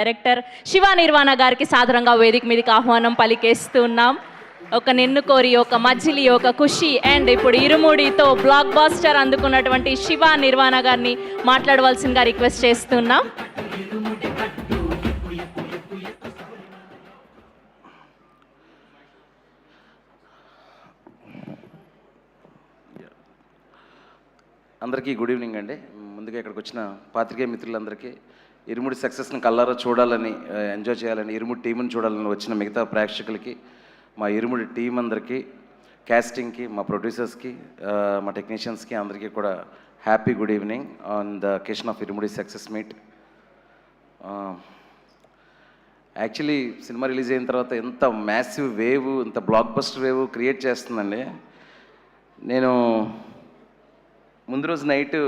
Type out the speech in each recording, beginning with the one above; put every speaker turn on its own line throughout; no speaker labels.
Director Shiva Nirvana గారికి సాదరంగా వేదిక మీదకి ఆహ్వానం పలికేస్తున్నాం. ఒక నిన్ను కోరి, ఒక మజిలీ, ఒక ఖుషి అండ్ ఇప్పుడు ఇరుముడితో బ్లాక్ బాస్టర్ అందుకున్నటువంటి శివ నిర్వాణ గారిని మాట్లాడవలసిందిగా రిక్వెస్ట్ చేస్తున్నాం.
అందరికీ గుడ్ ఈవినింగ్ అండి. ముందుగా ఇక్కడికి వచ్చిన పాత్రికేయ మిత్రులందరికీ ఇరుముడి సక్సెస్ని కళ్ళారా చూడాలని, ఎంజాయ్ చేయాలని, ఇరుముడి టీంని చూడాలని వచ్చిన మిగతా ప్రేక్షకులకి, మా ఇరుముడి టీం అందరికీ, క్యాస్టింగ్కి, మా ప్రొడ్యూసర్స్కి, మా టెక్నీషియన్స్కి అందరికీ కూడా happy good evening on the occasion of irumudi success meet. Actually cinema release అయిన తర్వాత ఎంత మ్యాసివ్ వేవ్, ఇంత బ్లాక్ బస్టర్ వేవ్ క్రియేట్ చేస్తుందండి. నేను ముందు రోజు నైట్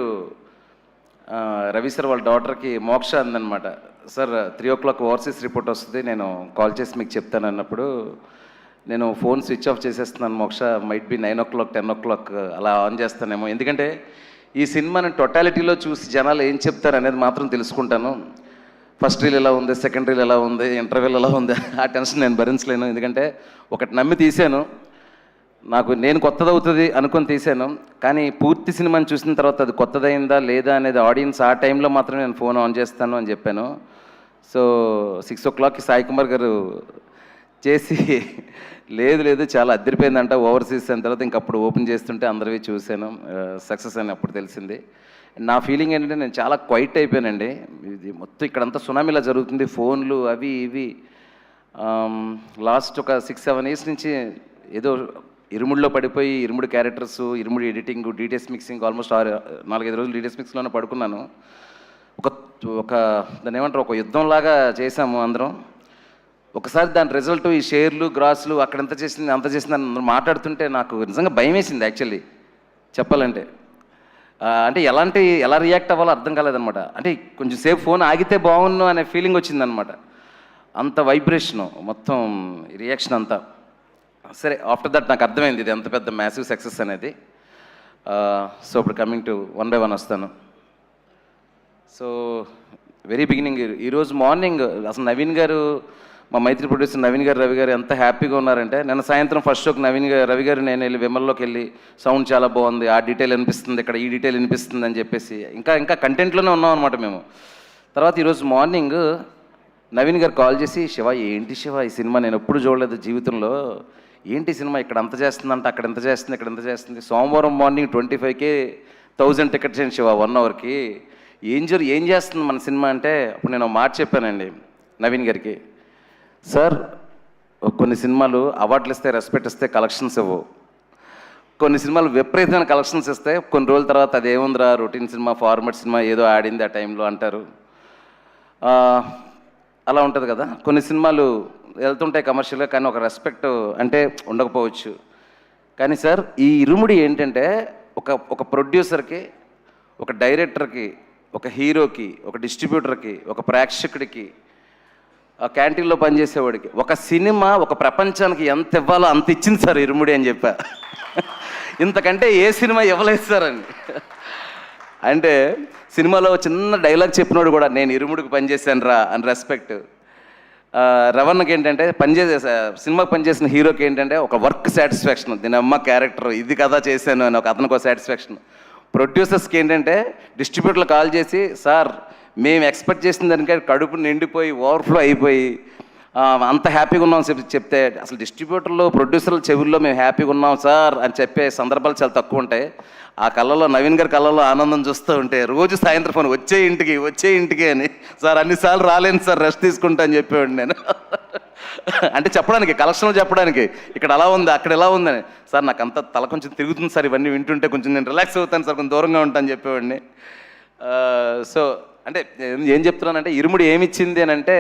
రవి సార్ వాళ్ళ డాటర్కి మోక్ష అందనమాట, సార్ 3 o'clock ఓవర్సీస్ రిపోర్ట్ వస్తుంది, నేను కాల్ చేసి మీకు చెప్తాను అన్నప్పుడు నేను ఫోన్ స్విచ్ ఆఫ్ చేసేస్తున్నాను. మోక్ష మైట్ బి 9 o'clock 10 o'clock అలా ఆన్ చేస్తానేమో, ఎందుకంటే ఈ సినిమాని టోటాలిటీలో చూసి జనాలు ఏం చెప్తారు అనేది మాత్రం తెలుసుకుంటాను. ఫస్ట్ రీల్ ఎలా ఉంది, సెకండ్ రీల్ ఎలా ఉంది, ఇంటర్వెల్ ఎలా ఉంది, ఆ టెన్షన్ నేను భరించలేను. ఎందుకంటే ఒకటి నమ్మి తీశాను, నేను కొత్తదవుతుంది అనుకొని తీశాను, కానీ పూర్తి సినిమాని చూసిన తర్వాత అది కొత్తదైందా లేదా అనేది ఆడియన్స్ ఆ టైంలో మాత్రమే నేను ఫోన్ ఆన్ చేస్తాను అని చెప్పాను. సో 6 o'clockకి సాయి కుమార్ గారు చేసి లేదు చాలా అద్దరిపోయిందంట ఓవర్సీస్ అయిన తర్వాత ఇంకప్పుడు ఓపెన్ చేస్తుంటే అందరివి చూశాను, సక్సెస్ అని అప్పుడు తెలిసింది. నా ఫీలింగ్ ఏంటంటే నేను చాలా క్వైట్ అయిపోయానండి. ఇది మొత్తం ఇక్కడంతా సునామీలా జరుగుతుంది, ఫోన్లు అవి ఇవి. లాస్ట్ ఒక 6-7 years నుంచి ఏదో ఇరుముడిలో పడిపోయి, ఇరుముడి క్యారెక్టర్స్, ఇరుముడి ఎడిటింగ్, డీటెయిల్స్ మిక్సింగ్, ఆల్మోస్ట్ 4-5 రోజులు డీటెయిల్స్ మిక్స్లోనే పడుకున్నాను. ఒక దాన్ని ఏమంటారు, ఒక యుద్ధంలాగా చేశాము అందరం. ఒకసారి దాని రిజల్ట్, ఈ షేర్లు, గ్రాస్లు, అక్కడ ఎంత చేసింది అంత చేసింది అని మాట్లాడుతుంటే నాకు నిజంగా భయం వేసింది యాక్చువల్లీ చెప్పాలంటే. అంటే ఎలా రియాక్ట్ అవ్వాలో అర్థం కాలేదనమాట. అంటే కొంచెం సేపు ఫోన్ ఆగితే బాగుండు అనే ఫీలింగ్ వచ్చిందనమాట. అంత వైబ్రేషను మొత్తం రియాక్షన్ అంతా. సరే, ఆఫ్టర్ దట్ నాకు అర్థమైంది ఇది ఎంత పెద్ద మ్యాసివ్ సక్సెస్ అనేది. సో ఇప్పుడు కమింగ్ టు 1 by 1 వస్తాను. సో వెరీ బిగినింగ్, ఈరోజు మార్నింగ్ అసలు నవీన్ గారు, మా మైత్రి ప్రొడ్యూసర్ నవీన్ గారు, రవి గారు ఎంత హ్యాపీగా ఉన్నారంటే, నిన్న సాయంత్రం ఫస్ట్ షోకి రవి గారు నేను వెళ్ళి విమల్లోకి వెళ్ళి సౌండ్ చాలా బాగుంది, ఆ డీటెయిల్ అనిపిస్తుంది, ఇక్కడ ఈ డీటెయిల్ అనిపిస్తుంది అని చెప్పేసి ఇంకా కంటెంట్లోనే ఉన్నాం అనమాట మేము. తర్వాత ఈరోజు మార్నింగ్ నవీన్ గారు కాల్ చేసి, శివ ఏంటి శివ ఈ సినిమా నేను ఎప్పుడు చూడలేదు జీవితంలో, ఏంటి సినిమా ఇక్కడ అంత చేస్తుందంట, అక్కడ ఎంత చేస్తుంది, ఇక్కడ ఎంత చేస్తుంది, సోమవారం మార్నింగ్ 25,000 టికెట్స్ అండి శివ 1 hourకి, ఏం చేస్తుంది మన సినిమా అంటే, అప్పుడు నేను మాట చెప్పానండి నవీన్ గారికి, సార్ కొన్ని సినిమాలు అవార్డులు ఇస్తే, రెస్పెక్ట్ ఇస్తే కలెక్షన్స్ ఇవ్వవు, కొన్ని సినిమాలు విపరీతమైన కలెక్షన్స్ ఇస్తే కొన్ని రోజుల తర్వాత అదేముందిరా రొటీన్ సినిమా, ఫార్మాట్ సినిమా, ఏదో ఆడింది ఆ టైంలో అంటారు. అలా ఉంటుంది కదా, కొన్ని సినిమాలు వెళ్తుంటాయి కమర్షియల్గా, కానీ ఒక రెస్పెక్ట్ అంటే ఉండకపోవచ్చు. కానీ సార్ ఈ ఇరుముడి ఏంటంటే ఒక ప్రొడ్యూసర్కి, ఒక డైరెక్టర్కి, ఒక హీరోకి, ఒక డిస్ట్రిబ్యూటర్కి, ఒక ప్రేక్షకుడికి, క్యాంటీన్లో పనిచేసేవాడికి, ఒక సినిమా ఒక ప్రపంచానికి ఎంత ఇవ్వాలో అంత ఇచ్చింది సార్ ఇరుముడి అని చెప్పా. ఇంతకంటే ఏ సినిమా ఇవ్వలేదు సార్ అని. అంటే సినిమాలో చిన్న డైలాగ్ చెప్పినోడు కూడా నేను ఇరుముడికి పనిచేశాను రా అని రెస్పెక్ట్. రవణకి ఏంటంటే సినిమాకి పనిచేసిన హీరోకి ఏంటంటే ఒక వర్క్ సాటిస్ఫాక్షన్, దీని అమ్మ క్యారెక్టర్ ఇది కదా చేశాను అని అతనికి ఒక సాటిస్ఫాక్షన్. ప్రొడ్యూసర్స్కి ఏంటంటే డిస్ట్రిబ్యూటర్లు కాల్ చేసి, సార్ మేము ఎక్స్పెక్ట్ చేసిన దానికంటే కడుపు నిండిపోయి ఓవర్ఫ్లో అయిపోయి అంత హ్యాపీగా ఉన్నాం చెప్తే, అసలు డిస్ట్రిబ్యూటర్లు ప్రొడ్యూసర్ల చెవుల్లో మేము హ్యాపీగా ఉన్నాం సార్ అని చెప్పే సందర్భాలు చాలా తక్కువ ఉంటాయి. ఆ కళ్ళలో, నవీన్ గారి కళ్ళలో ఆనందం చూస్తూ ఉంటే రోజు సాయంత్రం ఫోన్ వచ్చే ఇంటికి అని, సార్ అన్నిసార్లు రాలేను సార్ రెస్ట్ తీసుకుంటా అని చెప్పేవాడిని నేను. అంటే చెప్పడానికి, కలెక్షన్లు చెప్పడానికి, ఇక్కడ అలా ఉంది అక్కడ ఎలా ఉందని, సార్ నాకు అంత తల కొంచెం తిరుగుతుంది సార్ ఇవన్నీ వింటుంటే, కొంచెం నేను రిలాక్స్ అవుతాను సార్, కొంచెం దూరంగా ఉంటాను చెప్పేవాడిని. సో అంటే ఏం చెప్తున్నానంటే, ఇరుముడి ఏమిచ్చింది అని అంటే,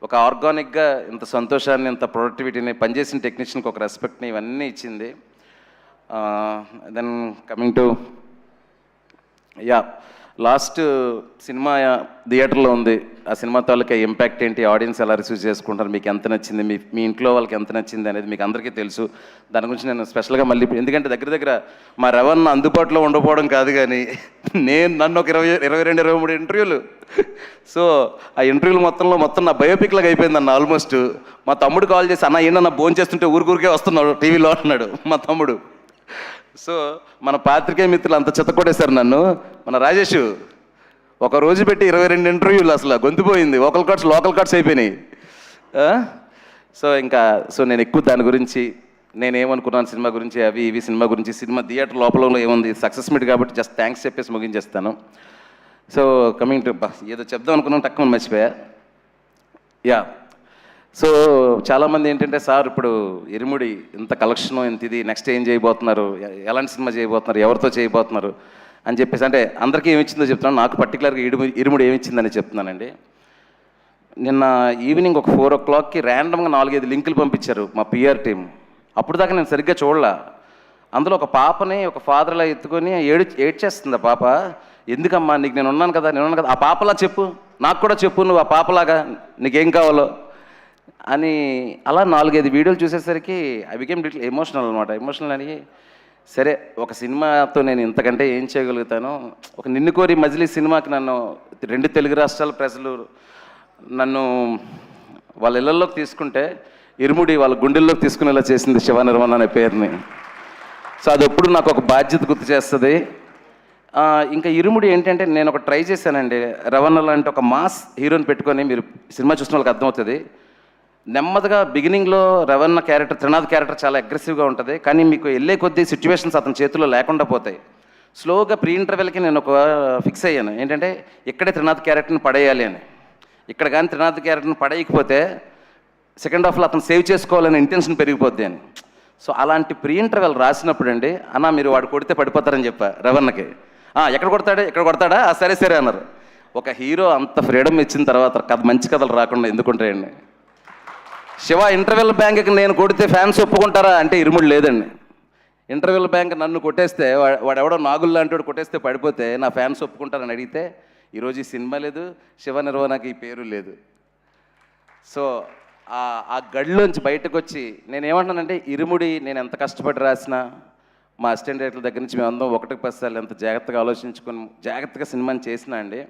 ఒక ఆర్గానిక్గా ఇంత సంతోషాన్ని, ఇంత ప్రొడక్టివిటీని, పనిచేసిన టెక్నీషియన్కి ఒక రెస్పెక్ట్ని, ఇవన్నీ then coming to last cinema థియేటర్లో ఉంది, ఆ సినిమా తాలూకా ఇంపాక్ట్ ఏంటి, ఆడియన్స్ ఎలా రిసీవ్ చేసుకుంటారు, మీకు ఎంత నచ్చింది, మీ ఇంట్లో వాళ్ళకి ఎంత నచ్చింది అనేది మీకు అందరికీ తెలుసు. దాని గురించి నేను స్పెషల్గా మళ్ళీ, ఎందుకంటే దగ్గర మా రవణ అందుబాటులో ఉండకపోవడం కాదు, కానీ నన్ను ఒక 22-23 ఇంటర్వ్యూలు, సో ఆ ఇంటర్వ్యూలు మొత్తం నా బయోపిక్ లాగా అయిపోయింది అన్న ఆల్మోస్ట్. మా తమ్ముడు కాల్ చేసి, అన్న ఏంటన్నా భోజనం చేస్తుంటే ఊరికే వస్తున్నాడు టీవీలో అన్నాడు మా తమ్ముడు. సో మన పాత్రికేయ మిత్రులు అంత చెత్తకొట్టేశారు నన్ను. మన రాజేష్ ఒక రోజు పెట్టి 22 ఇంటర్వ్యూలు, అసలు గొంతుపోయింది, లోకల్ కార్డ్స్ అయిపోయినాయి. సో నేను ఎక్కువ దాని గురించి నేనేమనుకున్నాను సినిమా గురించి, అవి ఇవి సినిమా గురించి, సినిమా థియేటర్ లోపల ఏముంది, సక్సెస్ మీట్ కాబట్టి జస్ట్ థ్యాంక్స్ చెప్పేసి ముగించేస్తాను. సో కమింగ్ టు, ఏదో చెప్దాం అనుకున్నాను తక్కువ మర్చిపోయా. యా, సో చాలామంది ఏంటంటే, సార్ ఇప్పుడు ఇరుముడి ఇంత కలెక్షన్, ఇంత ఇది, నెక్స్ట్ ఏం చేయబోతున్నారు, ఎలాంటి సినిమా చేయబోతున్నారు, ఎవరితో చేయబోతున్నారు అని చెప్పేసి, అంటే అందరికీ ఏమిచ్చిందో చెప్తున్నాను, నాకు పర్టికులర్గా ఇరుముడి ఏమిచ్చిందని చెప్తున్నానండి. నిన్న ఈవినింగ్ ఒక 4 o'clockకి ర్యాండమ్గా 4-5 లింకులు పంపించారు మా పిఆర్ టీం. అప్పుడు దాకా నేను సరిగ్గా చూడలా. అందులో ఒక పాపని ఒక ఫాదర్లా ఎత్తుకొని ఏడ్చేస్తుంది ఆ పాప. ఎందుకమ్మా, నీకు నేను ఉన్నాను కదా, ఆ పాపలా చెప్పు, నాకు కూడా చెప్పు, నువ్వు ఆ పాపలాగా నీకేం కావాలో అని. అలా 4-5 వీడియోలు చూసేసరికి ఐ బికేమ్ లిటిల్ ఎమోషనల్ అనమాట. ఎమోషనల్ అని, సరే ఒక సినిమాతో నేను ఇంతకంటే ఏం చేయగలుగుతాను. ఒక నిన్ను కోరి మజిలీ సినిమాకి నన్ను 2 తెలుగు రాష్ట్రాల ప్రజలు నన్ను వాళ్ళ ఇళ్లలోకి తీసుకుంటే, ఇరుముడి వాళ్ళ గుండెల్లోకి తీసుకునేలా చేసింది శివ నిర్వాణ అనే పేరుని. సో అది ఎప్పుడు నాకు ఒక బాధ్యత గుర్తు చేస్తుంది. ఇంకా ఇరుముడి ఏంటంటే, నేను ఒక ట్రై చేశానండి, రవణ లాంటి ఒక మాస్ హీరోని పెట్టుకొని, మీరు సినిమా చూసిన వాళ్ళకి అర్థమవుతుంది. నెమ్మదిగా బిగినింగ్లో రవణ క్యారెక్టర్, త్రినాథ్ క్యారెక్టర్ చాలా అగ్రెసివ్గా ఉంటుంది, కానీ మీకు వెళ్ళే కొద్దీ సిచ్యువేషన్స్ అతని చేతిలో లేకుండా పోతాయి. స్లోగా ప్రీ ఇంటర్వెల్కి నేను ఒక ఫిక్స్ అయ్యాను, ఏంటంటే ఇక్కడే త్రినాథ్ క్యారెక్టర్ని పడేయాలి అని. ఇక్కడ కానీ త్రినాథ్ క్యారెక్టర్ని పడేయకపోతే సెకండ్ హాఫ్లో అతను సేవ్ చేసుకోవాలని ఇంటెన్షన్ పెరిగిపోద్ది అని. సో అలాంటి ప్రీ ఇంటర్వెల్ రాసినప్పుడు అండి, అన్న మీరు వాడు కొడితే పడిపోతారని చెప్పా రవణకి. ఎక్కడ కొడతాడా సరే అన్నారు. ఒక హీరో అంత ఫ్రీడమ్ ఇచ్చిన తర్వాత కథ, మంచి కథలు రాకుండా ఎందుకుంటాయండి. శివ ఇంటర్వెల్ బ్యాంక్కి నేను కొడితే ఫ్యాన్స్ ఒప్పుకుంటారా అంటే ఇరుముడు లేదండి. ఇంటర్వెల్ బ్యాంక్ నన్ను కొట్టేస్తే, వాడెవడో నాగుల్ లాంటి వాడు కొట్టేస్తే పడిపోతే నా ఫ్యాన్స్ ఒప్పుకుంటారని అడిగితే, ఈరోజు ఈ సినిమా లేదు, శివ నిర్వాణకి ఈ పేరు లేదు. సో ఆ గడిలోంచి బయటకు వచ్చి నేనేమంటానంటే, ఇరుముడి నేను ఎంత కష్టపడి రాసినా, మా అసిస్టెంట్ డైరెక్టర్ దగ్గర నుంచి మేమందరం 1-10 సార్లు ఎంత జాగ్రత్తగా ఆలోచించుకొని జాగ్రత్తగా సినిమాని చేసినా అండి,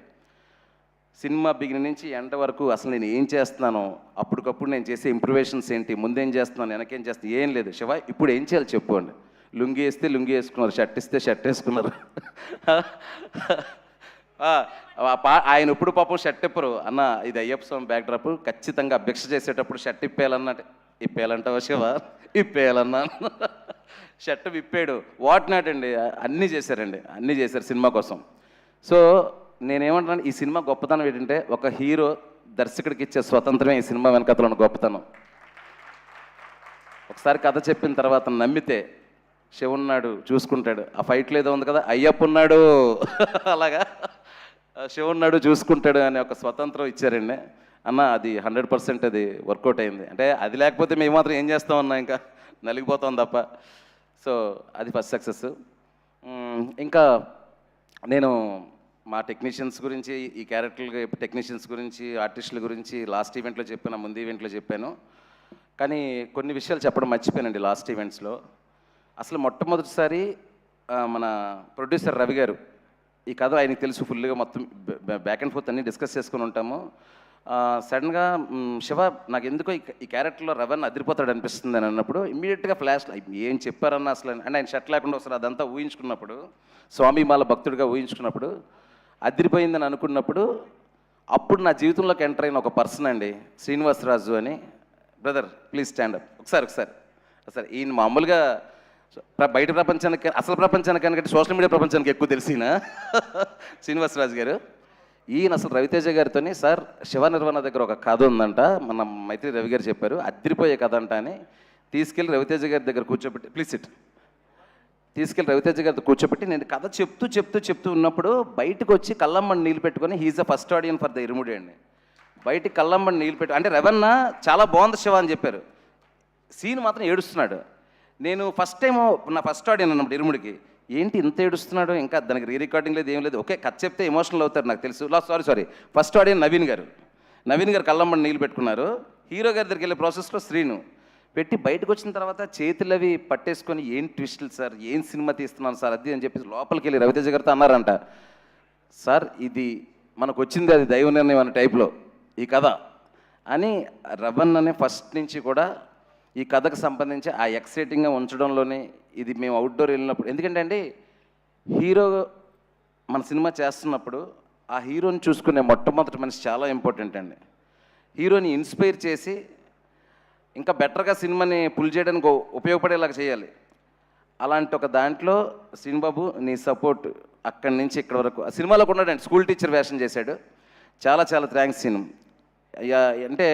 సినిమా బిగిన నుంచి ఎండ వరకు అసలు నేను ఏం చేస్తున్నానో, అప్పటికప్పుడు నేను చేసే ఇంప్రూవేషన్స్ ఏంటి, ముందేం చేస్తున్నాను, వెనకేం చేస్తాను, ఏం లేదు. శివ ఇప్పుడు ఏం చేయాలి చెప్పు అండి. లుంగి వేస్తే లుంగి వేసుకున్నారు, షర్ట్ ఇస్తే షర్ట్ వేసుకున్నారు. ఆయన ఇప్పుడు పాపం షర్ట్ ఇప్పరు, అన్న ఇది అయ్యప్ప స్వామి బ్యాక్ డ్రాప్, ఖచ్చితంగా భిక్ష చేసేటప్పుడు షర్ట్ ఇప్పేయాలంటావా శివ, ఇప్పేయాలన్నా. షర్ట్ విప్పాడు, వాట్ నాట్ అండి, అన్నీ చేశారు సినిమా కోసం. సో నేనేమంటున్నాను, ఈ సినిమా గొప్పతనం ఏంటంటే, ఒక హీరో దర్శకుడికి ఇచ్చే స్వతంత్రమే ఈ సినిమా వెనకతలో ఉన్న గొప్పతనం. ఒకసారి కథ చెప్పిన తర్వాత నమ్మితే శివ ఉన్నాడు చూసుకుంటాడు. ఆ ఫైట్లో ఏదో ఉంది కదా, అయ్యప్ప ఉన్నాడు అలాగా శివ ఉన్నాడు చూసుకుంటాడు అనే ఒక స్వతంత్రం ఇచ్చారండి అన్న. అది 100% అది వర్కౌట్ అయింది. అంటే అది లేకపోతే మేము మాత్రం ఏం చేస్తామన్నా, ఇంకా నలిగిపోతాం తప్ప. సో అది ఫస్ట్ సక్సెస్. ఇంకా నేను మా టెక్నీషియన్స్ గురించి, ఈ క్యారెక్టర్లు టెక్నీషియన్స్ గురించి, ఆర్టిస్టుల గురించి లాస్ట్ ఈవెంట్లో చెప్పాను, ముందు ఈవెంట్లో చెప్పాను. కానీ కొన్ని విషయాలు చెప్పడం మర్చిపోయానండి లాస్ట్ ఈవెంట్స్లో. అసలు మొట్టమొదటిసారి మన ప్రొడ్యూసర్ రవి గారు, ఈ కథ ఆయనకి తెలుసు ఫుల్గా, మొత్తం బ్యాక్ అండ్ ఫోర్త్ అన్నీ డిస్కస్ చేసుకుని ఉంటాము. సడన్గా శివ నాకు ఎందుకో ఈ క్యారెక్టర్లో రవణ అదిరిపోతాడు అనిపిస్తుంది అని అన్నప్పుడు, ఇమ్మీడియట్గా ఫ్లాష్ ఏం చెప్పారన్నా అసలు అంటే, ఆయన షర్ట్ లేకుండా ఒకసారి అదంతా ఊహించుకున్నప్పుడు, స్వామిమాల భక్తుడిగా ఊహించుకున్నప్పుడు అదిరిపోయిందని అనుకున్నప్పుడు, అప్పుడు నా జీవితంలోకి ఎంటర్ అయిన ఒక పర్సన్ అండి, శ్రీనివాసరాజు అని. బ్రదర్ ప్లీజ్ స్టాండప్ ఒకసారి. ఈయన మామూలుగా బయట ప్రపంచానికి, అసలు ప్రపంచానికంటే సోషల్ మీడియా ప్రపంచానికి ఎక్కువ తెలిసిన శ్రీనివాసరాజు గారు. ఈయన అసలు రవితేజ గారితో, సార్ శివ నిర్వాణ దగ్గర ఒక కథ ఉందంట, మన మైత్రి రవి గారు చెప్పారు, అదిరిపోయే కథ అంట అని తీసుకెళ్ళి రవితేజ గారి దగ్గర కూర్చోబెట్టి, ప్లీజ్ సిట్, తీసుకెళ్ళి రవితేజ గారితో కూర్చోబెట్టి నేను కథ చెప్తూ ఉన్నప్పుడు బయటకు వచ్చి కళ్ళమ్మని నీళ్ళు పెట్టుకొని, he is the first audience for the Irumudi అండి. బయటికి కళ్ళమ్మని నీళ్ళు పెట్టు అంటే, రవణ చాలా బాగుంది శివ అని చెప్పారు, సీన్ మాత్రం ఏడుస్తున్నాడు. నేను ఫస్ట్ టైం నా ఫస్ట్ ఆడియన్ అన్నమాట ఇరుముడికి, ఏంటి ఇంత ఏడుస్తున్నాడు, ఇంకా దానికి రీ రికార్డింగ్ లేదు, ఏం లేదు, ఓకే కథ చెప్తే ఎమోషనల్ అవుతారు నాకు తెలుసు. సారీ ఫస్ట్ ఆడియన్ నవీన్ గారు కళ్ళమ్మని నీళ్ళు పెట్టుకున్నారు. హీరో గారి దగ్గరికి వెళ్ళే ప్రాసెస్లో శ్రీను పెట్టి బయటకు వచ్చిన తర్వాత చేతులు అవి పట్టేసుకొని ఏం ట్విస్టులు సార్, ఏం సినిమా తీస్తున్నాను సార్ అది అని చెప్పేసి లోపలికి వెళ్ళి రవితేజ గారితో అన్నారంట, సార్ ఇది మనకు వచ్చింది అది దైవ నిర్ణయం అనే టైప్లో ఈ కథ అని. రవణ్ ఫస్ట్ నుంచి కూడా ఈ కథకు సంబంధించి ఆ ఎక్సైటింగ్గా ఉంచడంలోనే ఇది మేము అవుట్డోర్ వెళ్ళినప్పుడు, ఎందుకంటే అండి హీరో మన సినిమా చేస్తున్నప్పుడు ఆ హీరోని చూసుకునే మొట్టమొదటి మనిషి చాలా ఇంపార్టెంట్ అండి. హీరోని ఇన్స్పైర్ చేసి ఇంకా బెటర్గా సినిమాని పుల్ చేయడానికి ఉపయోగపడేలాగా చేయాలి. అలాంటి ఒక దాంట్లో శ్రీనుబాబు నీ సపోర్ట్ అక్కడి నుంచి ఇక్కడ వరకు ఆ సినిమాలో ఉన్నాడండి, స్కూల్ టీచర్ వేషం చేశాడు. చాలా చాలా థ్యాంక్స్ సీను. అంటే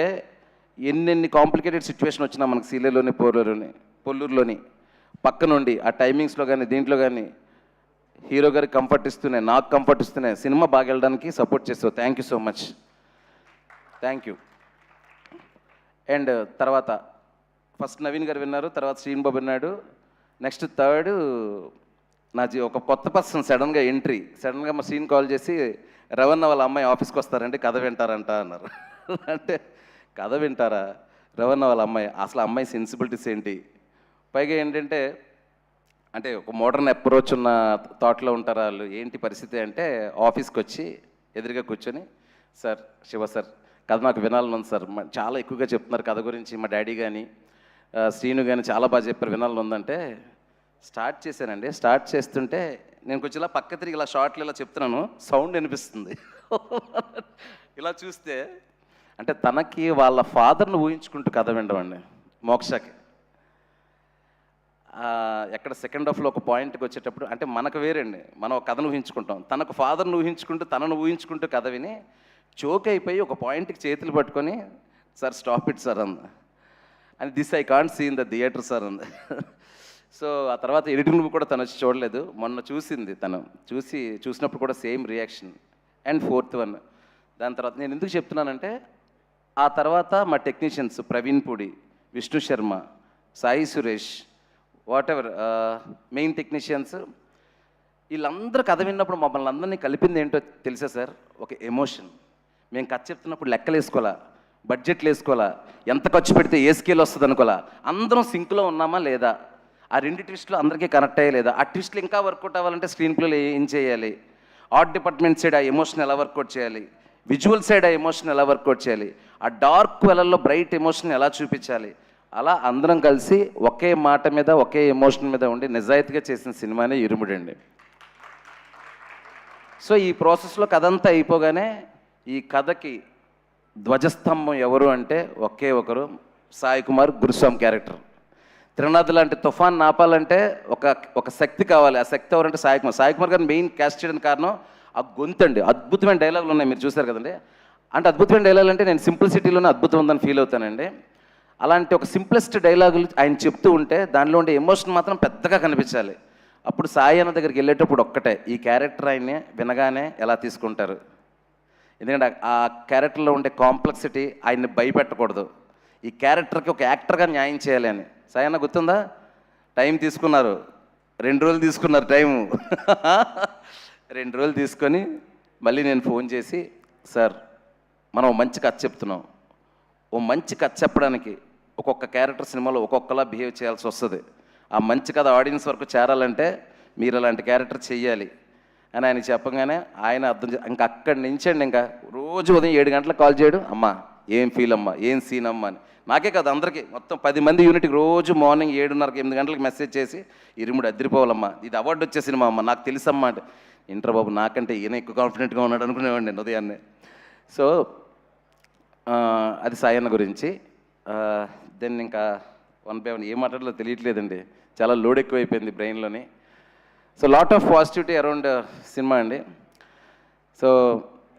ఎన్నెన్ని కాంప్లికేటెడ్ సిచ్యువేషన్ వచ్చినా మనకు సీలేలోని పొల్లూరులోని పక్క నుండి ఆ టైమింగ్స్లో కానీ దీంట్లో కానీ హీరో గారికి కంఫర్ట్ ఇస్తూనే నాకు కంఫర్ట్ ఇస్తూనే సినిమా బాగా వెళ్ళడానికి సపోర్ట్ చేస్తావు. Thank you so much, thank you. And తర్వాత ఫస్ట్ నవీన్ గారు విన్నారు, తర్వాత శ్రీనుబాబు విన్నాడు, నెక్స్ట్ థర్డ్ ఒక కొత్త పర్సన్ సడన్గా ఎంట్రీ. సడన్గా మా సీన్ కాల్ చేసి రవణ వాళ్ళ అమ్మాయి ఆఫీస్కి వస్తారంటే కథ వింటారంట అన్నారు. అంటే కథ వింటారా, రవణ వాళ్ళ అమ్మాయి, అసలు అమ్మాయి సెన్సిబిలిటీస్ ఏంటి, పైగా ఏంటంటే అంటే ఒక మోడర్న్ అప్రోచ్ ఉన్న థాట్లో ఉంటారు వాళ్ళు, ఏంటి పరిస్థితి అంటే ఆఫీస్కి వచ్చి ఎదురుగా కూర్చొని సార్ శివ సార్ కథ నాకు వినాలని ఉంది సార్, చాలా ఎక్కువగా చెప్తున్నారు కథ గురించి, మా డాడీ కానీ శ్రీను కానీ చాలా బాగా చెప్పారు, వినాలని ఉందంటే స్టార్ట్ చేశానండి. స్టార్ట్ చేస్తుంటే నేను కొంచెం ఇలా పక్క తిరిగి ఇలా షార్ట్లు ఇలా చెప్తున్నాను, సౌండ్ వినిపిస్తుంది. ఇలా చూస్తే అంటే తనకి వాళ్ళ ఫాదర్ను ఊహించుకుంటూ కథ వినడం మోక్షకి. ఎక్కడ సెకండ్ హాఫ్లో ఒక పాయింట్కి వచ్చేటప్పుడు అంటే మనకు వేరండి, మనం ఒక కథను ఊహించుకుంటాం, తనకు ఫాదర్ను ఊహించుకుంటూ తనను ఊహించుకుంటూ కథ విని చోక్ అయిపోయి ఒక పాయింట్కి చేతులు పట్టుకొని సార్ స్టాప్ ఇట్ సార్ అంది, and this I can't see in the theatre sir అంది. సో ఆ తర్వాత ఎడిటింగ్ కూడా తను వచ్చి చూడలేదు, మొన్న చూసింది, తను చూసినప్పుడు కూడా same reaction. And fourth one దాని తర్వాత నేను ఎందుకు చెప్తున్నానంటే ఆ తర్వాత మా technicians Praveen Pudi, Vishnu Sharma, Sai Suresh, what ever main technicians, వీళ్ళందరూ కథ విన్నప్పుడు మమ్మల్ని అందరినీ కలిపింది ఏంటో తెలుసా సార్, ఒక ఎమోషన్. మేము కథ చెప్తున్నప్పుడు లెక్కలు వేసుకోవాలా, బడ్జెట్లు వేసుకోవాలా, ఎంత ఖర్చు పెడితే ఏ స్కేల్ వస్తుంది అనుకోవాలా, అందరం సింక్లో ఉన్నామా లేదా, ఆ రెండు ట్విస్టులు అందరికీ కనెక్ట్ అయ్యే లేదా, ఆ ట్విస్టులు ఇంకా వర్కౌట్ అవ్వాలంటే స్క్రీన్ ప్లేలో ఏం చేయాలి, ఆర్ట్ డిపార్ట్మెంట్ సైడ్ ఆ ఎమోషన్ ఎలా వర్కౌట్ చేయాలి, విజువల్ సైడ్ ఆ ఎమోషన్ ఎలా వర్కౌట్ చేయాలి, ఆ డార్క్ వెలల్లో బ్రైట్ ఎమోషన్ ఎలా చూపించాలి, అలా అందరం కలిసి ఒకే మాట మీద ఒకే ఎమోషన్ మీద ఉండి నిజాయితీగా చేసిన సినిమానే ఇరుముడండి. సో ఈ ప్రాసెస్లో కథ అంతా అయిపోగానే ఈ కథకి ధ్వజస్తంభం ఎవరు అంటే ఒకే ఒకరు, సాయి కుమార్ గురుస్వామి క్యారెక్టర్. త్రినాథ్ లాంటి తుఫాన్ ఆపాలంటే ఒక శక్తి కావాలి, ఆ శక్తి ఎవరంటే సాయి కుమార్. సాయి కుమార్ గారిని మెయిన్ క్యాస్ట్ చేయడానికి కారణం ఆ గొంతండి. అద్భుతమైన డైలాగులు ఉన్నాయి, మీరు చూసారు కదండి. అంటే అద్భుతమైన డైలాగులు అంటే నేను సింప్లిసిటీలోనే అద్భుతం ఉందని ఫీల్ అవుతానండి. అలాంటి ఒక సింప్లెస్ట్ డైలాగులు ఆయన చెప్తూ ఉంటే దానిలో ఉండే ఎమోషన్ మాత్రం పెద్దగా కనిపించాలి. అప్పుడు సాయి అన్న దగ్గరికి వెళ్ళేటప్పుడు ఒక్కటే, ఈ క్యారెక్టర్ ఆయన్ని వినగానే ఎలా తీసుకుంటారు, ఎందుకంటే ఆ క్యారెక్టర్లో ఉండే కాంప్లెక్సిటీ ఆయన్ని భయపెట్టకూడదు, ఈ క్యారెక్టర్కి ఒక యాక్టర్గా న్యాయం చేయాలి అని. సాయి అన్న గుర్తుందా, టైం తీసుకున్నారు, 2 రోజులు తీసుకున్నారు టైము. 2 రోజులు తీసుకొని మళ్ళీ నేను ఫోన్ చేసి, సార్ మనం మంచి కథ చెప్తున్నాం, ఓ మంచి కథ చెప్పడానికి ఒక్కొక్క క్యారెక్టర్ సినిమాలో ఒక్కొక్కలా బిహేవ్ చేయాల్సి వస్తుంది, ఆ మంచి కథ ఆడియన్స్ వరకు చేరాలంటే మీరు అలాంటి క్యారెక్టర్ చెయ్యాలి అని ఆయన చెప్పగానే ఆయన అర్థం ఇంకా అక్కడి నుంచి అండి ఇంకా రోజు ఉదయం 7 గంటలకు కాల్ చేయడం, అమ్మా ఏం ఫీల్ అమ్మా, ఏం సీన్ అమ్మా అని. నాకే కాదు అందరికీ, మొత్తం 10 మంది యూనిట్కి రోజు మార్నింగ్ 7:30 8 గంటలకు మెసేజ్ చేసి, ఇరుముడు అద్దరిపోవాలమ్మా, ఇది అవార్డు వచ్చే సినిమా అమ్మా, నాకు తెలుసమ్మా అంటే, ఇంటర్ బాబు నాకంటే ఈయన ఎక్కువ కాన్ఫిడెంట్గా ఉన్నాడు అనుకునేవాడిని నేను ఉదయాన్నే. సో అది సాయి అన్న గురించి. దెన్ ఇంకా 1 by 1 ఏం మాట్లాడాలో తెలియట్లేదండి, చాలా లోడ్ ఎక్కువైపోయింది బ్రెయిన్లోని. So lot of positivity around cinema అండి. సో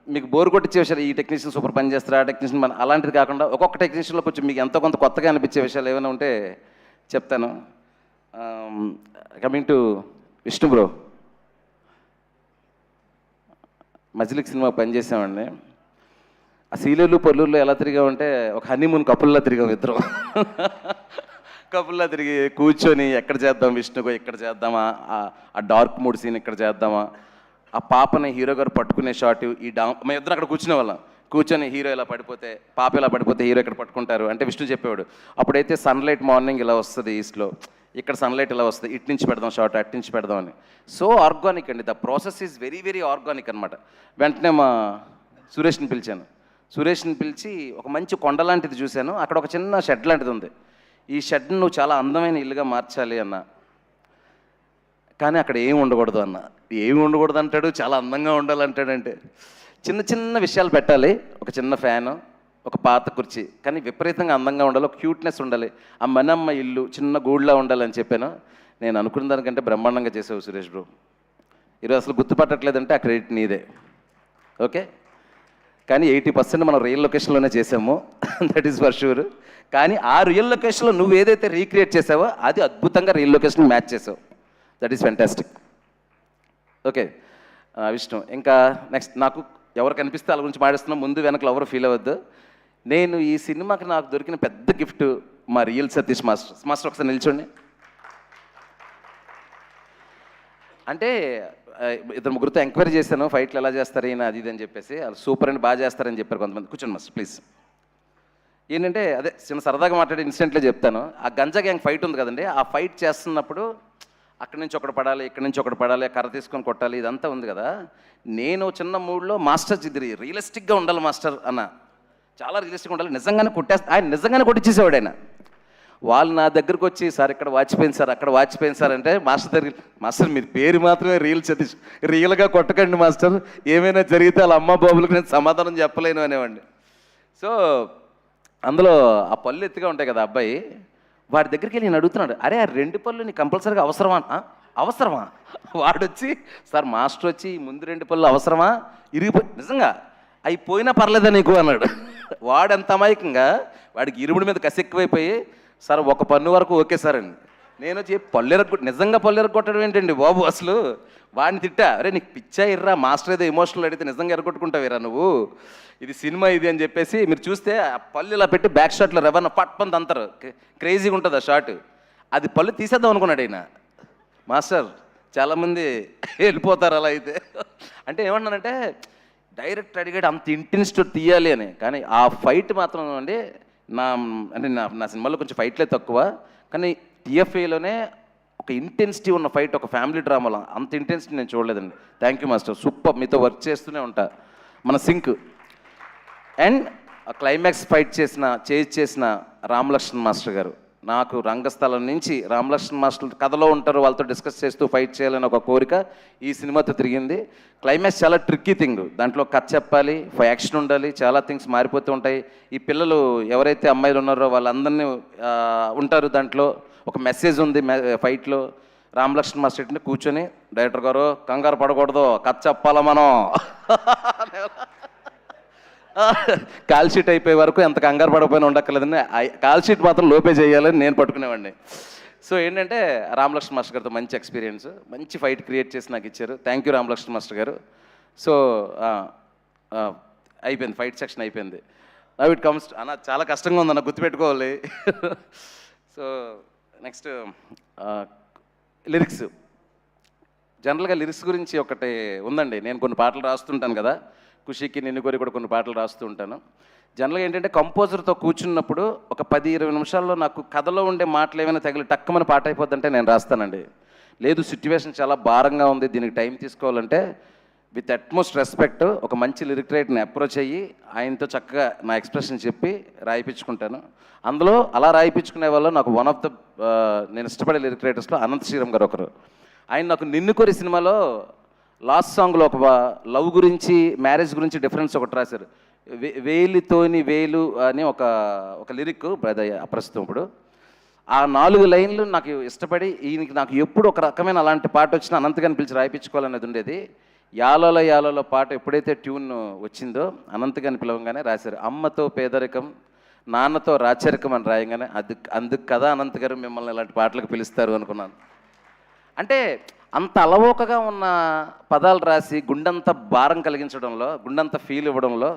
మీకు బోర్ కొట్టించే విషయాలు, ఈ టెక్నీషియన్ సూపర్ పని చేస్తారు, ఆ టెక్నీషియన్ మన అలాంటిది కాకుండా ఒక్కొక్క టెక్నీషియన్లో కొంచెం మీకు ఎంతో కొంత కొత్తగా అనిపించే విషయాలు ఏమైనా ఉంటే చెప్తాను. కమింగ్ టు విష్ణు బ్రో, మజిలిక్ సినిమా పనిచేసామండి. ఆ సీలేరు పొల్లూరులో ఎలా తిరిగామంటే ఒక హనీమూన్ కపుల్లా తిరిగాం ఇద్దరం. కపుల్లా తిరిగి కూర్చొని ఎక్కడ చేద్దాం విష్ణుగో ఇక్కడ చేద్దామా, ఆ డార్క్ మూడ్ సీన్ ఇక్కడ చేద్దామా, ఆ పాపని హీరో గారు పట్టుకునే షాట్ మేము ఇద్దరు అక్కడ కూర్చునే వాళ్ళం. కూర్చొని హీరో ఇలా పడిపోతే, పాప ఇలా పడిపోతే హీరో ఇక్కడ పట్టుకుంటారు అంటే విష్ణు చెప్పేవాడు. అప్పుడైతే సన్లైట్ మార్నింగ్ ఇలా వస్తుంది ఈస్ట్లో, ఇక్కడ సన్లైట్ ఇలా వస్తుంది, ఇటు నుంచి పెడదాం షార్ట్, అటు నుంచి పెడదాం అని. సో ఆర్గానిక్ అండి, the process is very very organic అనమాట. వెంటనే మా సురేష్ని పిలిచాను. సురేష్ని పిలిచి ఒక మంచి కొండ లాంటిది చూశాను, అక్కడ ఒక చిన్న షెడ్ లాంటిది ఉంది, ఈ షెడ్ని నువ్వు చాలా అందమైన ఇల్లుగా మార్చాలి అన్న. కానీ అక్కడ ఏమి ఉండకూడదు అన్న. ఏమి ఉండకూడదు అంటాడు, చాలా అందంగా ఉండాలంటాడంటే చిన్న చిన్న విషయాలు పెట్టాలి, ఒక చిన్న ఫ్యాను, ఒక పాత కుర్చీ, కానీ విపరీతంగా అందంగా ఉండాలి, ఒక క్యూట్నెస్ ఉండాలి, ఆ మనమ్మ ఇల్లు చిన్న గూడులా ఉండాలని చెప్పాను. నేను అనుకున్న దానికంటే బ్రహ్మాండంగా చేసావు సురేష్ బ్రో. ఈరోజు అసలు గుర్తుపట్టట్లేదంటే ఆ క్రెడిట్ నీదే, ఓకే. కానీ 80% మనం రియల్ లొకేషన్లోనే చేసాము, దట్ ఈస్ ఫర్ షూర్. కానీ ఆ రియల్ లొకేషన్లో నువ్వు ఏదైతే రీక్రియేట్ చేసావో అది అద్భుతంగా రియల్ లొకేషన్ మ్యాచ్ చేసావు, that is fantastic. Okay Vishnu, ఇంకా నెక్స్ట్ నాకు ఎవరు కనిపిస్తే వాళ్ళ గురించి మాట్లాడుతున్నా, ముందు వెనకలు ఎవరు ఫీల్ అవ్వద్దు. నేను ఈ సినిమాకి నాకు దొరికిన పెద్ద గిఫ్ట్ మా రియల్ సతీష్ మాస్టర్ ఒకసారి నిల్చోండి. అంటే ఇద్దరు ముగ్గురితో ఎంక్వైరీ చేశాను, ఫైట్లు ఎలా చేస్తారు ఈయన అది ఇది అని చెప్పేసి. వాళ్ళు సూపర్ అండ్ బాగా చేస్తారని చెప్పారు కొంతమంది. కూర్చోండి మాస్టర్ ప్లీజ్. ఏంటంటే అదే చిన్న సరదాగా మాట్లాడే ఇన్సిడెంట్లో చెప్తాను. ఆ గంజా గ్యాంగ్ ఫైట్ ఉంది కదండి, ఆ ఫైట్ చేస్తున్నప్పుడు అక్కడి నుంచి ఒకటి పడాలి, ఇక్కడి నుంచి ఒకటి పడాలి, కర్ర తీసుకొని కొట్టాలి, ఇదంతా ఉంది కదా. నేను చిన్న మూడ్లో మాస్టర్ ఇది రియలిస్టిక్గా ఉండాలి మాస్టర్ అన్న, చాలా రియలిస్టిక్గా ఉండాలి, నిజంగానే ఆయన నిజంగానే కొట్టించేసేవాడు ఆయన. వాళ్ళు నా దగ్గరకు వచ్చి సార్ ఇక్కడ వాచిపోయింది సార్, అక్కడ వాచిపోయింది సార్ అంటే మాస్టర్ దగ్గర, మాస్టర్ మీరు పేరు మాత్రమే రియల్ సతీష్, రియల్గా కొట్టకండి మాస్టర్, ఏమైనా జరిగితే వాళ్ళ అమ్మ బాబులకు నేను సమాధానం చెప్పలేను అనేవాడిని. సో అందులో ఆ పళ్ళు ఎత్తుగా ఉంటాయి కదా అబ్బాయి, వాడి దగ్గరికి వెళ్ళి నేను అడుగుతున్నాడు, అరే ఆ 2 పళ్ళు నీకు కంపల్సరీగా అవసరమా? అవసరమా? వాడొచ్చి సార్ మాస్టర్ వచ్చి ముందు 2 పళ్ళు అవసరమా, ఇరిగిపోయి నిజంగా అవి పోయినా పర్లేదా నీకు అన్నాడు. వాడెంత అమాయకంగా, వాడికి ఇరుముడి మీద కసి ఎక్కువైపోయి సార్ ఒక పన్ను వరకు ఓకే సార్ అని. నేను వచ్చి నిజంగా పళ్ళు ఎరగొట్టడం ఏంటండి బాబు అసలు. వాడిని తిట్టా, అరే నీకు పిచ్చా ఇర్రా, మాస్టర్ ఏదో ఎమోషనల్ అడిగితే నిజంగా ఎరగొట్టుకుంటావేరా నువ్వు, ఇది సినిమా ఇది అని చెప్పేసి. మీరు చూస్తే ఆ పళ్ళు ఇలా పెట్టి బ్యాక్ షాట్లో రెవెన్ పట్పంత అంటారు, క్రేజీగా ఉంటుంది ఆ షాట్. అది పళ్ళు తీసేద్దాం అనుకున్నాడు ఆయన. మాస్టర్ చాలామంది వెళ్ళిపోతారు అలా అయితే. అంటే ఏమన్నానంటే డైరెక్ట్ అడిగాడు అంత ఇంటెన్సిటీ తీయాలి అని, కానీ ఆ ఫైట్ మాత్రం అండి నా సినిమాలో కొంచెం ఫైట్లే తక్కువ, కానీ టీఎఫ్ఏలోనే ఒక ఇంటెన్సిటీ ఉన్న ఫైట్, ఒక ఫ్యామిలీ డ్రామాలో అంత ఇంటెన్సిటీ నేను చూడలేదండి. థ్యాంక్ యూ మాస్టర్, సూపర్, మీతో వర్క్ చేస్తూనే ఉంటా, మన సింక్. అండ్ క్లైమాక్స్ ఫైట్ చేసిన రామలక్ష్మణ్ మాస్టర్ గారు, నాకు రంగస్థలం నుంచి రామలక్ష్మణ్ మాస్టర్ కథలో ఉంటారు, వాళ్ళతో డిస్కస్ చేస్తూ ఫైట్ చేయాలని ఒక కోరిక ఈ సినిమాతో తిరిగింది. క్లైమాక్స్ చాలా ట్రిక్కీ థింగ్, దాంట్లో కథ చెప్పాలి, యాక్షన్ ఉండాలి, చాలా థింగ్స్ మారిపోతూ ఉంటాయి. ఈ పిల్లలు ఎవరైతే అమ్మాయిలు ఉన్నారో వాళ్ళందరినీ ఉంటారు, దాంట్లో ఒక మెసేజ్ ఉంది ఫైట్లో. రామలక్ష్మణ్ మాస్టర్ కూర్చొని డైరెక్టర్ గారు కంగారు పడకూడదు, కథ చెప్పాలా మనం, కాల్ షీట్ అయిపోయే వరకు ఎంత కంగారు పడకపోయినా ఉండక్కర్లేదని, కాల్ షీట్ మాత్రం లోపే చేయాలని నేను పట్టుకునేవాడిని. సో ఏంటంటే రామలక్ష్మణ్ మాస్టర్ గారితో మంచి ఎక్స్పీరియన్స్, మంచి ఫైట్ క్రియేట్ చేసి నాకు ఇచ్చారు. థ్యాంక్ యూ రామలక్ష్మణ్ మాస్టర్ గారు. సో అయిపోయింది, ఫైట్ సెక్షన్ అయిపోయింది. నవ్ ఇట్ కమ్స్ అన్న, చాలా కష్టంగా ఉందన్న, గుర్తుపెట్టుకోవాలి. So next lyrics. జనరల్గా లిరిక్స్ గురించి ఒకటి ఉందండి, నేను కొన్ని పాటలు రాస్తుంటాను కదా, ఖుషీకి నిన్ను కోరి కూడా కొన్ని పాటలు రాస్తూ ఉంటాను. జనరల్గా ఏంటంటే కంపోజర్తో కూర్చున్నప్పుడు ఒక 10-20 నిమిషాల్లో నాకు కథలో ఉండే మాటలు ఏమైనా తగిలి టక్కమని పాట అయిపోద్దంటే నేను రాస్తానండి. లేదు సిచ్యువేషన్ చాలా భారంగా ఉంది, దీనికి టైం తీసుకోవాలంటే విత్ అట్మోస్ట్ రెస్పెక్ట్ ఒక మంచి లిరిక్ రైటర్ని అప్రోచ్ అయ్యి ఆయనతో చక్కగా నా ఎక్స్ప్రెషన్ చెప్పి రాయిపించుకుంటాను. అందులో అలా రాయిపించుకునే వాళ్ళు నాకు వన్ ఆఫ్ ద నేను ఇష్టపడే లిరిక్ రైటర్స్లో అనంత శ్రీరామ్ గారు ఒకరు. ఆయన నాకు నిన్ను కోరి సినిమాలో లాస్ట్ సాంగ్లో ఒక లవ్ గురించి, మ్యారేజ్ గురించి డిఫరెన్స్ ఒకటి రాశారు. వేలితోని వేలు అని ఒక లిరిక్ ప్రస్తుతం ఇప్పుడు. ఆ 4 లైన్లు నాకు ఇష్టపడి ఈయనకి నాకు ఎప్పుడు ఒక రకమైన అలాంటి పాట వచ్చినా అనంతగాని పిలిచి రాయిపించుకోవాలనేది ఉండేది. యాలోల యాలోల పాట ఎప్పుడైతే ట్యూన్ వచ్చిందో అనంతగాని పిలవంగానే రాశారు. అమ్మతో పేదరికం, నాన్నతో రాచరికం అని రాయంగానే అందుకు కదా అనంత్ గారు మిమ్మల్ని ఇలాంటి పాటలకు పిలుస్తారు అనుకున్నాను. అంటే అంత అలవోకగా ఉన్న పదాలు రాసి గుండంత భారం కలిగించడంలో, గుండంత ఫీల్ ఇవ్వడంలో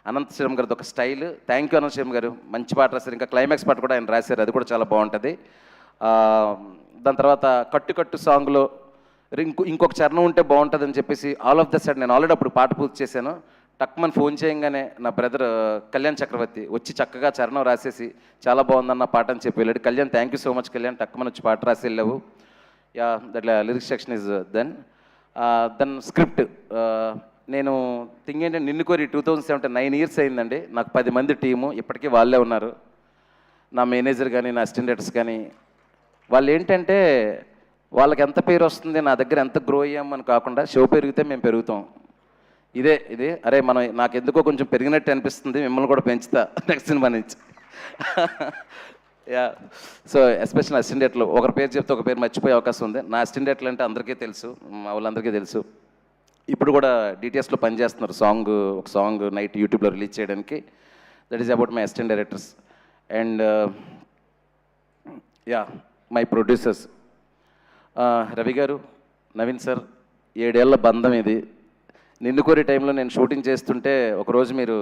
అనంత శ్రీరామ్ గారిది ఒక style. Thank you Anantha Sriram గారు, మంచి పాట రాశారు. ఇంకా క్లైమాక్స్ పాట కూడా ఆయన రాశారు, అది కూడా చాలా బాగుంటుంది. దాని తర్వాత కట్టు కట్టు సాంగ్లో ఇంకొక చరణం ఉంటే బాగుంటుందని చెప్పేసి ఆల్ ఆఫ్ ద సైడ్ నేను ఆల్రెడీ అప్పుడు పాట పూర్తి చేశాను. టక్మన్ ఫోన్ చేయగానే నా బ్రదర్ కళ్యాణ్ చక్రవర్తి వచ్చి చక్కగా చరణం రాసేసి చాలా బాగుందన్న పాట అని చెప్పి వెళ్ళాడు. Kalyan thank you so much Kalyan, టక్మన్ వచ్చి పాట రాసి వెళ్ళావు. Yeah that lyrics section is then script. నేను థింగ్ ఏంటంటే నిన్ను కోరి 2017 9 years అయిందండి. నాకు 10 మంది టీము, ఇప్పటికీ వాళ్ళే ఉన్నారు. నా మేనేజర్ కానీ నా అసిస్టెంట్ డైరెక్టర్స్ కానీ వాళ్ళు ఏంటంటే వాళ్ళకి ఎంత పేరు వస్తుంది, నా దగ్గర ఎంత గ్రో అయ్యామని కాకుండా షో పెరిగితే మేము పెరుగుతాం. ఇదే అరే మనం నాకు ఎందుకో కొంచెం పెరిగినట్టు అనిపిస్తుంది, మిమ్మల్ని కూడా పెంచుతా నెక్స్ట్ సినిమా నుంచి. యా సో ఎస్పెషల్ అసిస్టెంట్ డైరెక్టర్లు ఒకరి పేరు చెప్తే ఒక పేరు మర్చిపోయే అవకాశం ఉంది. నా అసిస్టెంట్ డైరెక్టర్లు అంటే అందరికీ తెలుసు, మా వాళ్ళందరికీ తెలుసు. ఇప్పుడు కూడా డిటిఎస్లో పనిచేస్తున్నారు ఒక సాంగ్ నైట్ యూట్యూబ్లో రిలీజ్ చేయడానికి. That is about my assistant directors. And yeah my producers Ravi గారు, నవీన్ సార్, 7 ఏళ్ల బంధం ఇది. నిన్ను కోరి టైంలో నేను షూటింగ్ చేస్తుంటే ఒకరోజు మీరు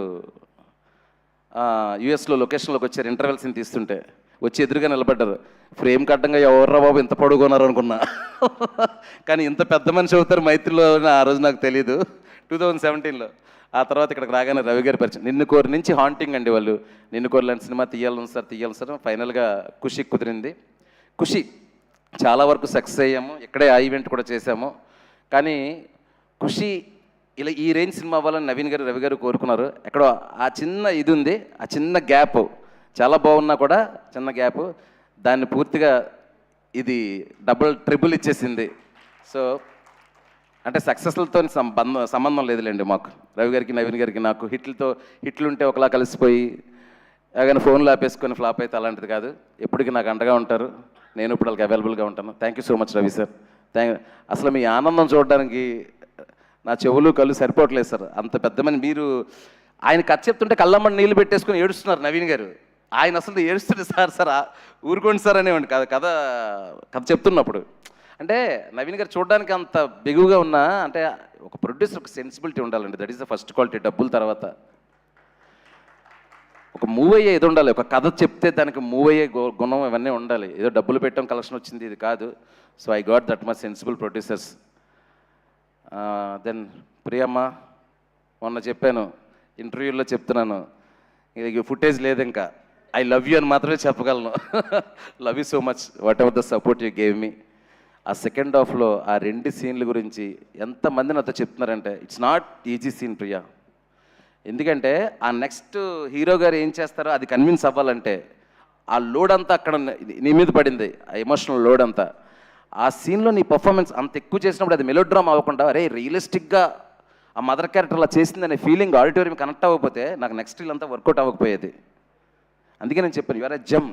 యూఎస్లో లొకేషన్లోకి వచ్చారు, ఇంటర్వెల్ సీన్ తీస్తుంటే వచ్చి ఎదురుగా నిలబడ్డారు. ఫ్రేమ్ కట్టంగా ఎవర్రా బాబు ఇంత పొడుగున్నారు అనుకున్నా. కానీ ఇంత పెద్ద మనిషి అవుతారు మైత్రిలో ఆ రోజు నాకు తెలీదు, 2017లో. ఆ తర్వాత ఇక్కడికి రాగానే రవి గారి పరిచయం. నిన్ను కోరి నుంచి హాంటింగ్ అండి వాళ్ళు. నిన్ను కోరి లాంటి సినిమా తీయాలని సార్. ఫైనల్గా ఖుషి కుదిరింది. ఖుషి చాలా వరకు సక్సెస్ అయ్యాము, ఇక్కడే ఆ ఈవెంట్ కూడా చేశాము. కానీ ఖుషి ఇలా ఈ రేంజ్ సినిమా అవ్వాలని నవీన్ గారు రవి గారు కోరుకున్నారు. ఎక్కడో ఆ చిన్న ఇది ఉంది, ఆ చిన్న గ్యాప్ చాలా బాగున్నా కూడా చిన్న గ్యాప్ దాన్ని పూర్తిగా ఇది డబుల్ ట్రిపుల్ ఇచ్చేసింది. సో అంటే సక్సెస్లతో సంబంధం లేదులేండి మాకు, రవి గారికి నవీన్ గారికి నాకు. హిట్లుంటే ఒకలా కలిసిపోయి కానీ ఫోన్లో ఆపేసుకొని ఫ్లాప్ అయితే అలాంటిది కాదు. ఎప్పటికీ నాకు అండగా ఉంటారు, నేను ఇప్పుడు వాళ్ళకి అవైలబుల్గా ఉంటాను. Thank you so much Ravi sir. అసలు మీ ఆనందం చూడడానికి నా చెవులు కళ్ళు సరిపోవట్లేదు సార్. అంత పెద్ద మంది మీరు ఆయన కథ చెప్తుంటే కళ్ళమ్మని నీళ్ళు పెట్టేసుకొని ఏడుస్తున్నారు నవీన్ గారు. ఆయన అసలు ఏడుస్తుంటే సార్ ఊరుకోండి సార్ అనేవాడి కథ చెప్తున్నప్పుడు. అంటే నవీన్ గారు చూడడానికి అంత బిగువుగా ఉన్నా అంటే ఒక ప్రొడ్యూసర్ ఒక సెన్సిబిలిటీ ఉండాలండి. That is the first quality. డబ్బుల తర్వాత ఒక మూవ్ అయ్యే ఇది ఉండాలి. ఒక కథ చెప్తే దానికి మూవ్ అయ్యే గుణం ఇవన్నీ ఉండాలి. ఏదో డబ్బులు పెట్టాం కలెక్షన్ వచ్చింది ఇది కాదు. So I got that much sensible producers. Then Priyamma, మొన్న చెప్పాను ఇంటర్వ్యూలో చెప్తున్నాను, ఇది ఫుటేజ్ లేదు ఇంకా, ఐ లవ్ యూ అని మాత్రమే చెప్పగలను. Love you so much what ever the support you gave me. ఆ సెకండ్ హాఫ్లో ఆ 2 సీన్ల గురించి ఎంతమంది నాతో చెప్తున్నారంటే it's not easy scene Priya. ఎందుకంటే ఆ నెక్స్ట్ హీరో గారు ఏం చేస్తారో అది కన్విన్స్ అవ్వాలంటే ఆ లోడ్ అంతా అక్కడ నీ మీద పడింది, ఆ ఎమోషనల్ లోడ్ అంతా. ఆ సీన్లో నీ పర్ఫార్మెన్స్ అంత ఎక్కువ చేసినప్పుడు అది మెలోడ్రామా అవ్వకుండా అరే రియలిస్టిక్గా ఆ మదర్ క్యారెక్టర్ అలా చేసిందనే ఫీలింగ్ ఆడిటోరియం కనెక్ట్ అవ్వకపోతే నాకు నెక్స్ట్ రీల్ అంతా వర్కౌట్ అవ్వకపోయేది. అందుకే నేను చెప్పాను యువర్ జమ్.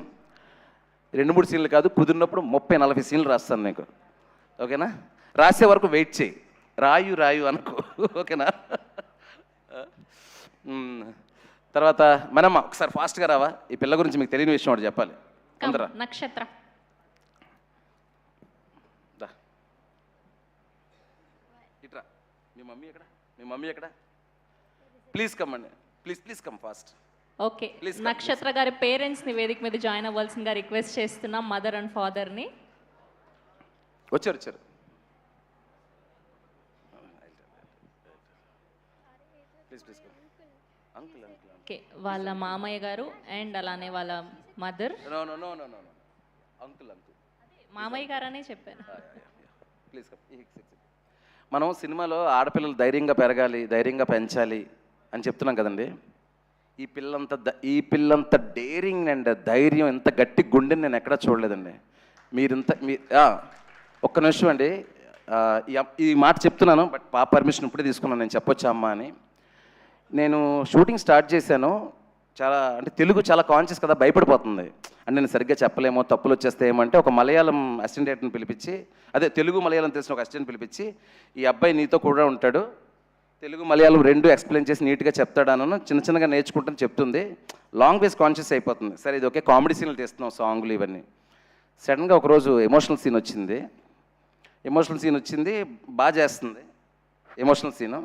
2-3 సీన్లు కాదు, కుదిరినప్పుడు 30-40 సీన్లు రాస్తాను నీకు, ఓకేనా? రాసే వరకు వెయిట్ చేయి, రాయు అనుకో, ఓకేనా? తర్వాత మనమ్మ ఒకసారి ఫాస్ట్గా రావా, ఈ పిల్ల గురించి మీకు తెలియని విషయం ఒకటి చెప్పాలి. అందరా
నక్షత్ర
ఇట్రా. మీ మమ్మీ ఎక్కడ? ప్లీజ్ కమ్ అండి, ప్లీజ్ కమ్ ఫాస్ట్.
ఓకే, నక్షత్ర గారి పేరెంట్స్ని వేదిక మీద జాయిన్ అవ్వాల్సిందిగా రిక్వెస్ట్ చేస్తున్నాం, మదర్ అండ్ ఫాదర్ని.
వచ్చారు. ప్లీజ్
ఓకే, వాళ్ళ మామయ్య గారు అండ్ అలానే వాళ్ళ మదర్.
నో అంకుల్
మామయ్య గారు అనే చెప్పాను.
ప్లీజ్ మనం సినిమాలో ఆడపిల్లలు ధైర్యంగా పెరగాలి, ధైర్యంగా పెంచాలి అని చెప్తున్నాం కదండి. ఈ పిల్లంత డేరింగ్ అండ్ ధైర్యం, ఎంత గట్టి గుండెని నేను ఎక్కడా చూడలేదండి. ఒక్క నిమిషం అండి, ఈ మాట చెప్తున్నాను బట్ పాప పర్మిషన్ ఇప్పుడే తీసుకున్నాను, నేను చెప్పొచ్చా అమ్మా అని. నేను షూటింగ్ స్టార్ట్ చేశాను, చాలా అంటే తెలుగు చాలా కాన్షియస్ కదా, భయపడిపోతుంది. అంటే నేను సరిగ్గా చెప్పలేమో, తప్పులు వచ్చేస్తే ఏమంటే ఒక మలయాళం అసిస్టెంట్ డైరెక్టర్ని పిలిపించి, అదే తెలుగు మలయాళం తెలిసిన ఒక అసిస్టెంట్ పిలిపించి, ఈ అబ్బాయి నీతో కూడా ఉంటాడు, తెలుగు మలయాళం 2 ఎక్స్ప్లెయిన్ చేసి నీట్గా చెప్తాడను, చిన్నగా నేర్చుకుంటాను చెప్తుంది. లాంగ్వేజ్ కాన్షియస్ అయిపోతుంది. సరే ఇది ఓకే, కామెడీ సీన్లు తీస్తున్నాం, సాంగ్లు ఇవన్నీ. సడన్గా ఒకరోజు ఎమోషనల్ సీన్ వచ్చింది, బాగా చేస్తుంది ఎమోషనల్ సీను.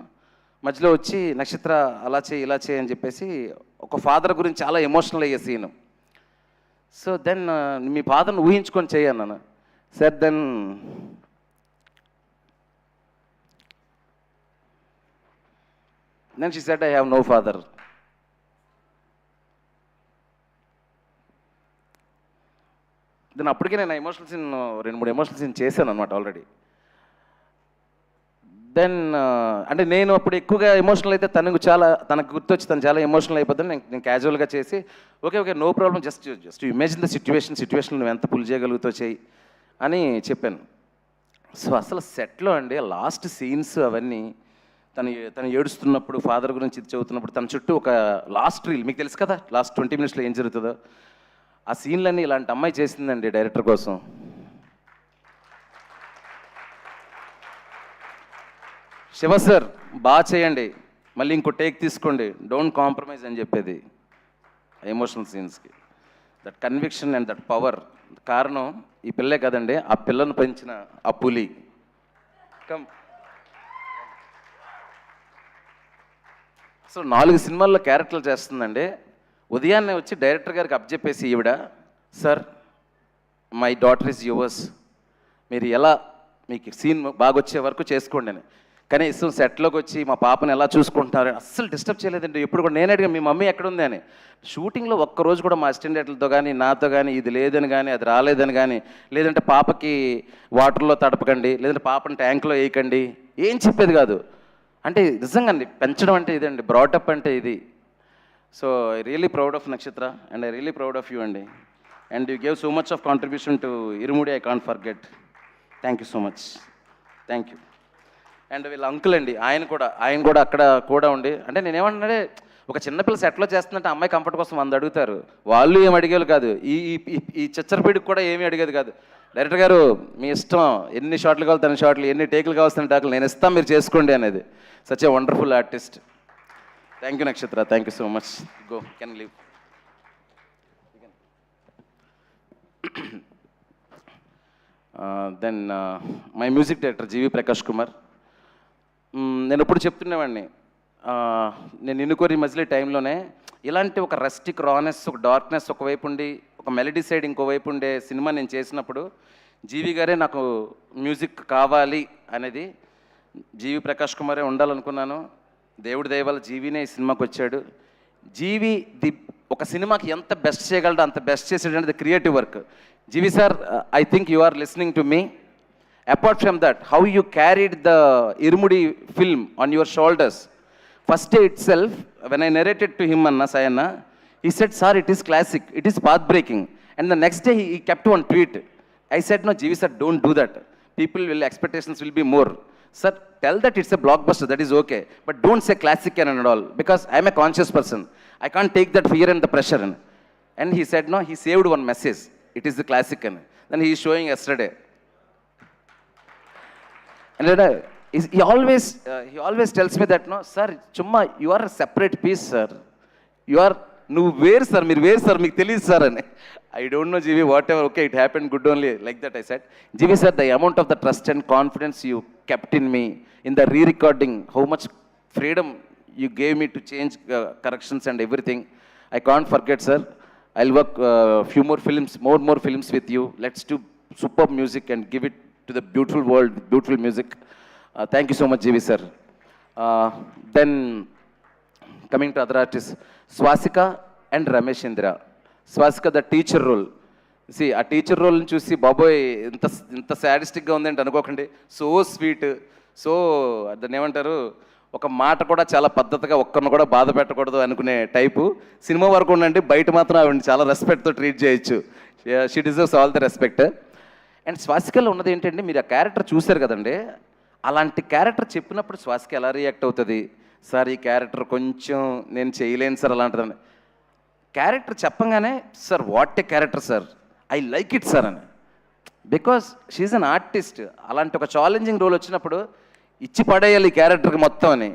మధ్యలో వచ్చి నక్షత్ర అలా చేయి ఇలా చేయి అని చెప్పేసి ఒక ఫాదర్ గురించి చాలా ఎమోషనల్ అయ్యే సీను. సో దెన్ మీ ఫాదర్ని ఊహించుకొని చేయి అన్నాను. Sir then she said I have no father. Then అప్పటికే నేను ఎమోషనల్ సీన్ 2-3 ఎమోషనల్ సీన్ చేశాను అనమాట ఆల్రెడీ. దెన్ అంటే నేను అప్పుడు ఎక్కువగా ఎమోషనల్ అయితే తనకు గుర్తొచ్చి తను చాలా ఎమోషనల్ అయిపోతుంది. నేను క్యాజువల్గా చేసి okay no problem, just imagine the situation నువ్వు ఎంత పుల్ చేయగలుగుతావు చేయి అని చెప్పాను. సో అసలు సెట్లో అండి లాస్ట్ సీన్స్ అవన్నీ తను ఏడుస్తున్నప్పుడు ఫాదర్ గురించి ఇది చదువుతున్నప్పుడు తన చుట్టూ ఒక లాస్ట్ రీల్ మీకు తెలుసు కదా, లాస్ట్ 20 minutesలో ఏం జరుగుతుందో ఆ సీన్లన్నీ ఇలాంటి అమ్మాయి చేసిందండి డైరెక్టర్ కోసం. శివ సార్ బాగా చేయండి, మళ్ళీ ఇంకో టేక్ తీసుకోండి, డోంట్ కాంప్రమైజ్ అని చెప్పేది ఎమోషనల్ సీన్స్కి. That conviction and that power కారణం ఈ పిల్లే కదండి, ఆ పిల్లను పెంచిన ఆ పులి. సో 4 సినిమాల్లో క్యారెక్టర్లు చేస్తుందండి. ఉదయాన్నే వచ్చి డైరెక్టర్ గారికి అప్పచెప్పేసి ఈవిడ, sir my daughter is yours, మీరు ఎలా మీకు సీన్ బాగా వచ్చే వరకు చేసుకోండి అని. కనీసం సెట్లోకి వచ్చి మా పాపను ఎలా చూసుకుంటున్నారు అస్సలు డిస్టర్బ్ చేయలేదండి. ఎప్పుడు కూడా నేను అడిగాను మీ మమ్మీ ఎక్కడుంది అని. షూటింగ్లో ఒక్కరోజు కూడా మా అసిస్టెంట్ డైరెక్టర్లతో కానీ నాతో కానీ ఇది లేదని కానీ అది రాలేదని కానీ, లేదంటే పాపకి వాటర్లో తడపకండి, లేదంటే పాపని ట్యాంక్లో వేయకండి, ఏం చెప్పేది కాదు. అంటే నిజంగా అండి పెంచడం అంటే ఇదండి, బ్రాటప్ అంటే ఇది. So I really proud of Nakshatra and I really proud of you అండి. And you gave so much of contribution to Irumudi, I can't forget. Thank you so much, thank you. And వీళ్ళ అంకుల్ అండి, ఆయన కూడా అక్కడ కూడా ఉండి, అంటే నేనేమంటే ఒక చిన్నపిల్ల సెట్లో చేస్తుందంటే అమ్మాయి కంఫర్ట్ కోసం 100 అడుగుతారు, వాళ్ళు ఏం అడిగేది కాదు. ఈ చిచ్చరపీడికి కూడా ఏమీ అడిగేది కాదు. డైరెక్టర్ గారు మీ ఇష్టం, ఎన్ని షాట్లు కావాలి తన షాట్లు, ఎన్ని టేకులు కావాల్సిన టేకులు నేను ఇస్తాను, మీరు చేసుకోండి అనేది. Such a wonderful artist. Thank you Nakshatra, thank you so much. Go can leave. Then my music director GV Prakash Kumar. నేను ఎప్పుడు చెప్తుండేవాడిని, నేను నిన్ను కోరి మజిలీ టైంలోనే ఇలాంటి ఒక రస్టిక్ రానెస్, ఒక డార్క్నెస్ ఒకవైపు ఉండి, ఒక మెలడీ సైడ్ ఇంకోవైపు ఉండే సినిమా నేను చేసినప్పుడు జీవి గారే నాకు మ్యూజిక్ కావాలి అనేది, జీవి ప్రకాష్ కుమారే ఉండాలనుకున్నాను. దేవుడి దయ వల్ల జీవినే ఈ సినిమాకి వచ్చాడు. జీవి ఒక సినిమాకి ఎంత బెస్ట్ చేయగలడో అంత బెస్ట్ చేసేటంటే creative work. GV sir, I think you are listening to me. Apart from that, how you carried the Irumudi film on your shoulders. First day itself, when I narrated to him, Anna Sayana, he said, sir, it is classic, it is path-breaking. And the next day, he kept one tweet. I said, no, Jeevi sir, don't do that. Expectations will be more. Sir, tell that it's a blockbuster, that is okay. But don't say classic and all, because I'm a conscious person. I can't take that fear and the pressure. And he said, no, he saved one message. It is the classic. Then he is showing yesterday. And he always tells me that, no, sir, chumma, you are a separate piece, sir. You are, no, where, sir, meer where, sir, meek teliyadu, sir. I don't know, Jeevi, whatever, okay, it happened good only, like that I said. Jeevi, sir, the amount of the trust and confidence you kept in me, in the re-recording, how much freedom you gave me to change corrections and everything, I can't forget, sir. I'll work few more films, more films with you. Let's do superb music and give it to the beautiful world, beautiful music. Thank you so much, Jeevi sir. Then coming to other artists, Swasika and Ramesh Indra. Swasika, the teacher role. See, a teacher role ni chusi baboy inta sadistic ga undi ante anukokandi. So sweet, so adani emantaru, ఒక మాట కూడా చాలా పద్ధతిగా ఒక్కరిని కూడా బాధ పెట్టకూడదు అనుకునే టైపు. సినిమా వరకు ఉండండి, బయట మాత్రం ఆవిడ చాలా రెస్పెక్ట్తో ట్రీట్ చేయొచ్చు. She deserves all the respect. And స్వాసికలో ఉన్నది ఏంటంటే, మీరు ఆ క్యారెక్టర్ చూశారు కదండి, అలాంటి క్యారెక్టర్ చెప్పినప్పుడు స్వాసిక ఎలా రియాక్ట్ అవుతుంది, సార్ ఈ క్యారెక్టర్ కొంచెం నేను చేయలేను సార్ అలాంటిదని. క్యారెక్టర్ చెప్పంగానే, sir what a character sir, I like it sir అని. Because she's an artist. అలాంటి ఒక ఛాలెంజింగ్ రోల్ వచ్చినప్పుడు ఇచ్చి పడేయాలి ఈ క్యారెక్టర్కి మొత్తం అని.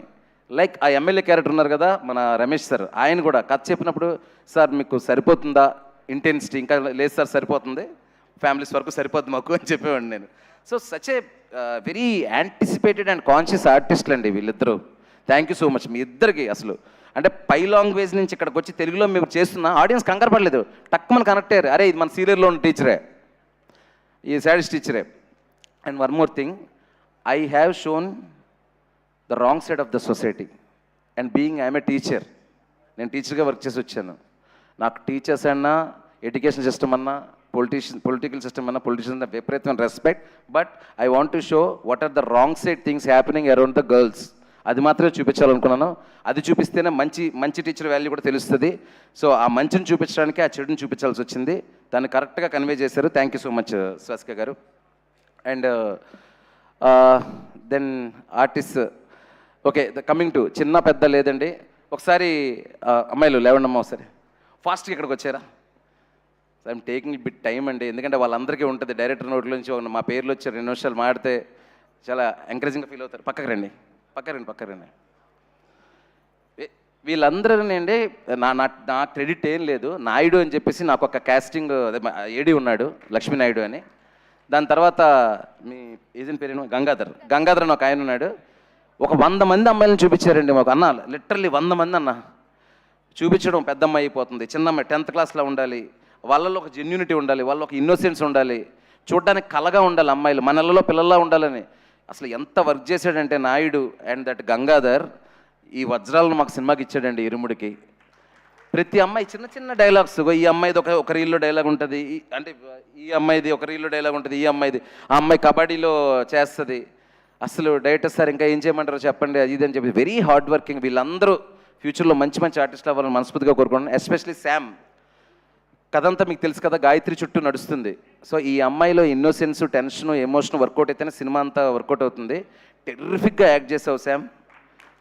లైక్ ఆ ఎమ్మెల్యే క్యారెక్టర్ ఉన్నారు కదా మన రమేష్ సార్, ఆయన కూడా కథ చెప్పినప్పుడు, సార్ మీకు సరిపోతుందా ఇంటెన్సిటీ, ఇంకా లేదు సార్ సరిపోతుంది, ఫ్యామిలీస్ వరకు సరిపోతుంది మాకు అని చెప్పేవాడిని నేను. So such a very anticipated and conscious ఆర్టిస్ట్లు అండి వీళ్ళిద్దరూ. థ్యాంక్ యూ సో మచ్ మీ ఇద్దరికి. అసలు అంటే పై లాంగ్వేజ్ నుంచి ఇక్కడికి వచ్చి తెలుగులో మేము చేస్తున్నా ఆడియన్స్ కంగారు పడలేదు, టక్కుమని కనెక్ట్ అయ్యారు. అరే ఇది మన సీరియల్లో ఉన్న టీచరే, ఈ సాడిస్ట్ టీచరే. And one more thing, I have shown the wrong side of the society and being I'm a teacher. నేను టీచర్గా వర్క్ చేసి వచ్చాను. నాకు టీచర్స్ అన్నా, ఎడ్యుకేషన్ సిస్టమ్ అన్నా, పొలిటికల్ సిస్టమ్ అన్నా, పొలిటీషియన్స్ అన్న విపరీతమైన respect. But I want to show what are the wrong side things happening around the girls. అది మాత్రమే చూపించాలనుకున్నాను. అది చూపిస్తేనే మంచి టీచర్ వాల్యూ కూడా తెలుస్తుంది. సో ఆ మంచిని చూపించడానికి ఆ చెడుని చూపించాల్సి వచ్చింది. దాన్ని కరెక్ట్గా కన్వే చేశారు. Thank you so much Swasika garu. And then artist, okay, coming to చిన్న పెద్ద లేదండి. ఒకసారి అమ్మాయిలు లేవండి అమ్మ, ఒకసారి ఫాస్ట్గా ఇక్కడికి వచ్చారా. ఐఎమ్ టేకింగ్ బిట్ టైం అండి, ఎందుకంటే వాళ్ళందరికీ ఉంటుంది. డైరెక్టర్ నోట్లో నుంచి మా పేర్లు వచ్చి 2 నిమిషాలు మాడితే చాలా ఎంకరేజింగ్గా ఫీల్ అవుతారు. పక్కకు రండి. వీళ్ళందరినీ అండి నా క్రెడిట్ ఏం లేదు. నాయుడు అని చెప్పేసి నాకు ఒక కాస్టింగ్ ఏడి ఉన్నాడు, లక్ష్మీ నాయుడు అని. దాని తర్వాత మీ ఏజెంట్ పేరు గంగాధర్ అని ఒక ఆయన ఉన్నాడు. ఒక 100 మంది అమ్మాయిలను చూపించారండి మాకు. అన్న లిటరల్లీ 100 మంది అన్న చూపించడం. పెద్ద అమ్మాయి అయిపోతుంది, చిన్న అమ్మాయి 10th క్లాస్లో ఉండాలి. వాళ్ళలో ఒక జెన్యూనిటీ ఉండాలి, వాళ్ళలో ఒక ఇన్నోసెన్స్ ఉండాలి, చూడడానికి కలగా ఉండాలి అమ్మాయిలు, మనలలో పిల్లల్లా ఉండాలని. అసలు ఎంత వర్క్ చేశాడంటే నాయుడు అండ్ దట్ గంగాధర్ ఈ వజ్రాలను మాకు సినిమాకి ఇచ్చాడండి ఇరుముడికి. ప్రతి అమ్మాయి చిన్న చిన్న డైలాగ్స్, ఈ అమ్మాయిది ఒక రీల్లో డైలాగ్ ఉంటుంది, అంటే ఈ అమ్మాయిది ఒక రీల్లో డైలాగ్ ఉంటుంది, ఈ అమ్మాయిది ఆ అమ్మాయి కబడ్డీలో చేస్తుంది. అసలు డైరెక్టర్ సార్ ఇంకా ఏం చేయమంటారో చెప్పండి అది ఇది అని చెప్పి వెరీ హార్డ్ వర్కింగ్. వీళ్ళందరూ ఫ్యూచర్లో మంచి ఆర్టిస్టులు అవ్వాలని మనస్ఫూర్తిగా కోరుకుంటున్నాను. Especially Sam. కథంతా మీకు తెలుసు కదా, గాయత్రి చుట్టూ నడుస్తుంది. సో ఈ అమ్మాయిలో ఇన్నోసెన్స్, టెన్షన్, ఎమోషన్ వర్కౌట్ అయితేనే సినిమా అంతా వర్కౌట్ అవుతుంది. టెర్రిఫిక్గా యాక్ట్ చేసావు శామ్,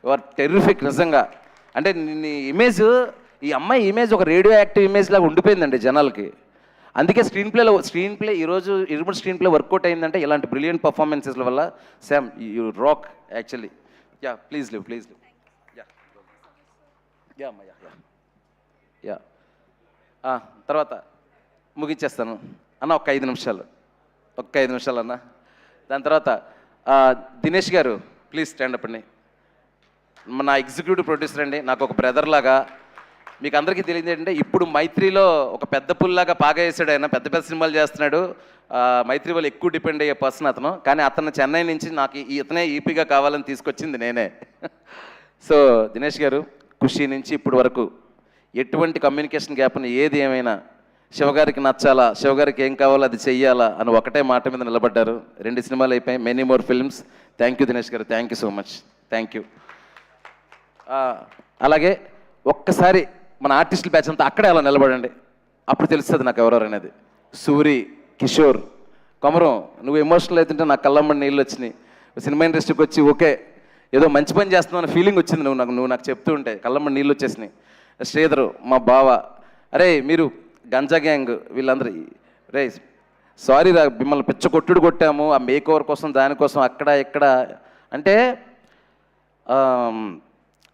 యు ఆర్ టెర్రిఫిక్ నిజంగా. అంటే నీ ఇమేజ్, ఈ అమ్మాయి ఇమేజ్ ఒక రేడియో యాక్టివ్ ఇమేజ్ లాగా ఉండిపోయిందండి జనాలకి. అందుకే స్క్రీన్ ప్లే ఈరోజు ఇరుముడు స్క్రీన్ ప్లే వర్కౌట్ అయిందంటే ఇలాంటి బ్రిలియంట్ పర్ఫార్మెన్సెస్ల వల్ల. Sam you rock actually. Yeah please live. Yeah అమ్మా యా. తర్వాత ముగించేస్తాను అన్న, ఒక 5 నిమిషాలు అన్న. దాని తర్వాత దినేష్ గారు ప్లీజ్ స్టాండ్ అప్ అండి. నా ఎగ్జిక్యూటివ్ ప్రొడ్యూసర్ అండి, నాకు ఒక బ్రదర్ లాగా. మీకు అందరికీ తెలియదు ఏంటంటే ఇప్పుడు మైత్రిలో ఒక పెద్ద పుల్లాగా పాగా వేసాడు ఆయన, పెద్ద సినిమాలు చేస్తున్నాడు. మైత్రి వాళ్ళు ఎక్కువ డిపెండ్ అయ్యే పర్సన్ అతను. కానీ అతను చెన్నై నుంచి నాకు ఇతనే ఈపీగా కావాలని తీసుకొచ్చింది నేనే. సో దినేష్ గారు ఖుషి నుంచి ఇప్పుడు వరకు ఎటువంటి కమ్యూనికేషన్ గ్యాప్ని ఏది ఏమైనా శివగారికి నచ్చాలా, శివగారికి ఏం కావాలో అది చెయ్యాలా అని ఒకటే మాట మీద నిలబడ్డారు. 2 సినిమాలు అయిపోయాయి, many more films. Thank you Dinesh garu, thank you so much, thank you. అలాగే ఒక్కసారి మన ఆర్టిస్టుల బ్యాచ్ అంతా అక్కడే అలా నిలబడండి, అప్పుడు తెలుస్తుంది నాకు ఎవరెవరు అనేది. సూరి, కిషోర్, కొమరం, నువ్వు ఎమోషనల్ అవుతుంటే నాకు కళ్ళమ్మడి నీళ్ళు వచ్చినాయి. సినిమా ఇండస్ట్రీకి వచ్చి ఓకే ఏదో మంచి పని చేస్తున్నావు అనే ఫీలింగ్ వచ్చింది నువ్వు నాకు చెప్తూ ఉంటే, కళ్ళమ్మడి నీళ్ళు వచ్చేసినాయి. శ్రీధరు మా బావ, అరే మీరు గంజా గ్యాంగ్ వీళ్ళందరూ, రే సారీ రా మిమ్మల్ని పిచ్చ కొట్టుడు కొట్టాము ఆ మేక్ ఓవర్ కోసం దానికోసం అక్కడ ఇక్కడ అంటే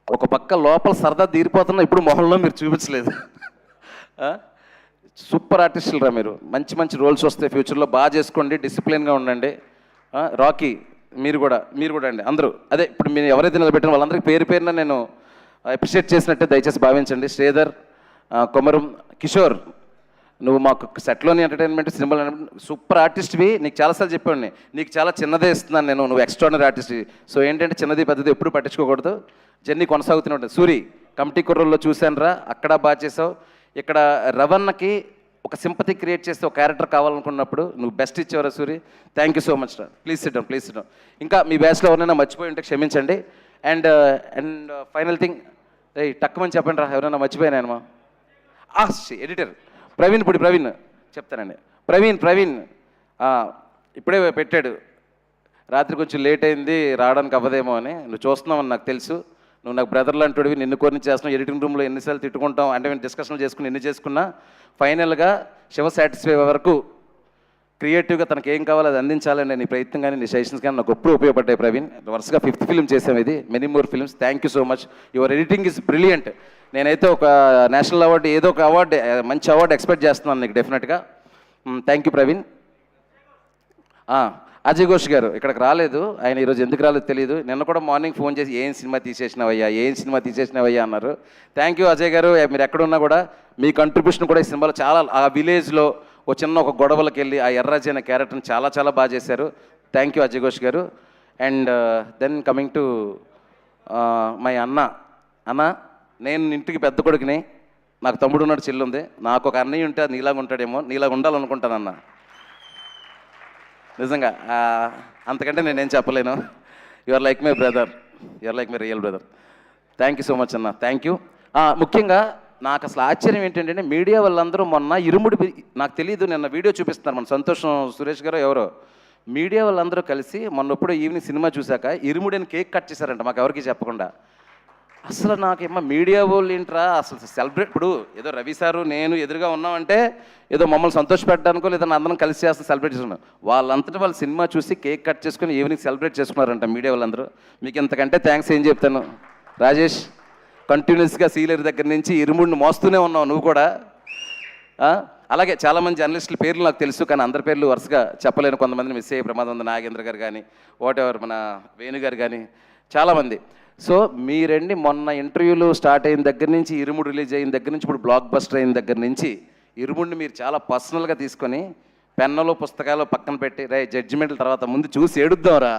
ఒక పక్క లోపల సరదా తీరిపోతున్నా, ఇప్పుడు మొహంలో మీరు చూపించలేదు. సూపర్ ఆర్టిస్టులు రా మీరు, మంచి రోల్స్ వస్తాయి ఫ్యూచర్లో, బాగా చేసుకోండి, డిసిప్లిన్గా ఉండండి. రాకీ మీరు కూడా అండి అందరూ. అదే ఇప్పుడు మీరు ఎవరైతే నిలబెట్టిన వాళ్ళందరికీ పేరున నేను అప్రిషియేట్ చేసినట్టే దయచేసి భావించండి. శ్రీధర్, కొమరం, కిషోర్, నువ్వు మాకు సెట్లోని ఎంటర్టైన్మెంట్ సినిమాలు సూపర్ ఆర్టిస్ట్వి. నీకు చాలాసార్లు చెప్పాను, నీకు చాలా చిన్నదే ఇస్తున్నాను నేను, నువ్వు ఎక్స్ట్రాడినరీ ఆర్టిస్ట్వి. సో ఏంటంటే చిన్నది పెద్దది ఎప్పుడు పట్టించుకోకూడదు, జర్నీ కొనసాగుతూనే ఉంటుంది. సూరి కమిటీ కుర్రోల్లో చూశాను రా, అక్కడ బాగా చేసావు. ఇక్కడ రవణకి ఒక సింపతి క్రియేట్ చేస్తే ఒక క్యారెక్టర్ కావాలనుకున్నప్పుడు నువ్వు బెస్ట్ ఇచ్చేవారా Suri. Thank you so much రా. Please sit down. ఇంకా మీ బ్యాచ్లో ఎవరైనా మర్చిపోయి ఉంటే క్షమించండి. అండ్ ఫైనల్ థింగ్, టక్కుమని చెప్పండి రా ఎవరైనా మర్చిపోయానేమా. ఎడిటర్ ప్రవీణ్ చెప్తానండి. ప్రవీణ్ ఇప్పుడే పెట్టాడు, రాత్రి కొంచెం లేట్ అయింది రావడానికి అవ్వదేమో అని. నువ్వు చూస్తున్నావు నాకు తెలుసు, నువ్వు నాకు బ్రదర్ లాంటివి, నిన్ను కోరిని చేస్తున్నావు. ఎడిటింగ్ రూమ్లో ఎన్నిసార్లు తిట్టుకుంటాం అంటే మేము డిస్కషన్లు చేసుకుని ఎన్ని చేసుకున్నా ఫైనల్గా శివ సాటిస్ఫై వరకు క్రియేటివ్గా తనకి ఏం కావాలో అది అందించాలని నీ ప్రయత్నం కానీ నీ సజెషన్స్ కానీ నాకు ఎప్పుడు ఉపయోగపడ్డాయి ప్రవీణ్. వరుసగా 5th ఫిల్మ్ చేసాం ఇది, many more films. Thank you so much, your editing is brilliant. నేనైతే ఒక నేషనల్ అవార్డు ఏదో ఒక అవార్డు మంచి అవార్డు ఎక్స్పెక్ట్ చేస్తున్నాను నీకు డెఫినెట్గా. Thank you Praveen. అజయ్ ఘోష్ గారు ఇక్కడికి రాలేదు. ఆయన ఈరోజు ఎందుకు రాలేదు తెలియదు. నిన్న కూడా మార్నింగ్ ఫోన్ చేసి ఏం సినిమా తీసేసినావయ్యా అన్నారు. థ్యాంక్ యూ అజయ్ గారు. మీరు ఎక్కడున్నా కూడా మీ కంట్రిబ్యూషన్ కూడా ఈ సినిమాలో చాలా, ఆ విలేజ్లో ఒక గొడవలకి వెళ్ళి ఆ ఎర్రాజీ అనే క్యారెక్టర్ని చాలా చాలా బాగా చేశారు. థ్యాంక్ యూ అజయ్ ఘోష్ గారు. And then coming to my అన్న, నేను ఇంటికి పెద్ద కొడుకుని, నాకు తమ్ముడు ఉన్నాడు, చెల్లి ఉంది. నాకు ఒక అన్నయ్య ఉంటే అది నీలాగా ఉంటాడేమో, నీలాగా ఉండాలనుకుంటానన్న. నిజంగా అంతకంటే నేనేం చెప్పలేను. You are like my brother, you are like my real brother. Thank you so much అన్న, థ్యాంక్ యూ. ముఖ్యంగా నాకు అసలు ఆశ్చర్యం ఏంటంటే మీడియా వాళ్ళందరూ మొన్న నాకు తెలియదు, నిన్న వీడియో చూపిస్తున్నారు మన సంతోషం సురేష్ గారు ఎవరో, మీడియా వాళ్ళందరూ కలిసి మొన్నప్పుడు ఈవినింగ్ సినిమా చూశాక ఇరుముడిని కేక్ కట్ చేశారంట మాకు ఎవరికి చెప్పకుండా. అసలు నాకేమో మీడియా వాళ్ళు ఏంట్రా అసలు సెలబ్రేట్, ఇప్పుడు ఏదో రవి సారు నేను ఎదురుగా ఉన్నామంటే ఏదో మమ్మల్ని సంతోషపెట్టడానికో లేదా అందరం కలిసి చేస్తాం సెలబ్రేట్ చేసుకున్నాం. వాళ్ళంతటా వాళ్ళు సినిమా చూసి కేక్ కట్ చేసుకుని ఈవినింగ్ సెలబ్రేట్ చేసుకున్నారంట మీడియా వాళ్ళందరూ. మీకు ఇంతకంటే థ్యాంక్స్ ఏం చెప్తాను రాజేష్. కంటిన్యూస్గా సీలర్ దగ్గర నుంచి ఇరుముడిని మోస్తూనే ఉన్నావు నువ్వు కూడా. అలాగే చాలామంది జర్నలిస్టుల పేర్లు నాకు తెలుసు, కానీ అందరి పేర్లు వరుసగా చెప్పలేను. కొంతమందిని మిస్ అయ్యే ప్రమాదం ఉంది. నాగేంద్ర గారు కానీ, వాటెవర్ మన వేణు గారు కానీ చాలామంది. సో మీరండి మొన్న ఇంటర్వ్యూలు స్టార్ట్ అయిన దగ్గర నుంచి, ఇరుముడు రిలీజ్ అయిన దగ్గర నుంచి, ఇప్పుడు బ్లాక్ బస్టర్ అయిన దగ్గర నుంచి ఇరుముడిని మీరు చాలా పర్సనల్గా తీసుకొని పెన్నులు పుస్తకాలు పక్కన పెట్టి రే జడ్జిమెంట్ల తర్వాత ముందు చూసి ఏడుద్దాంరా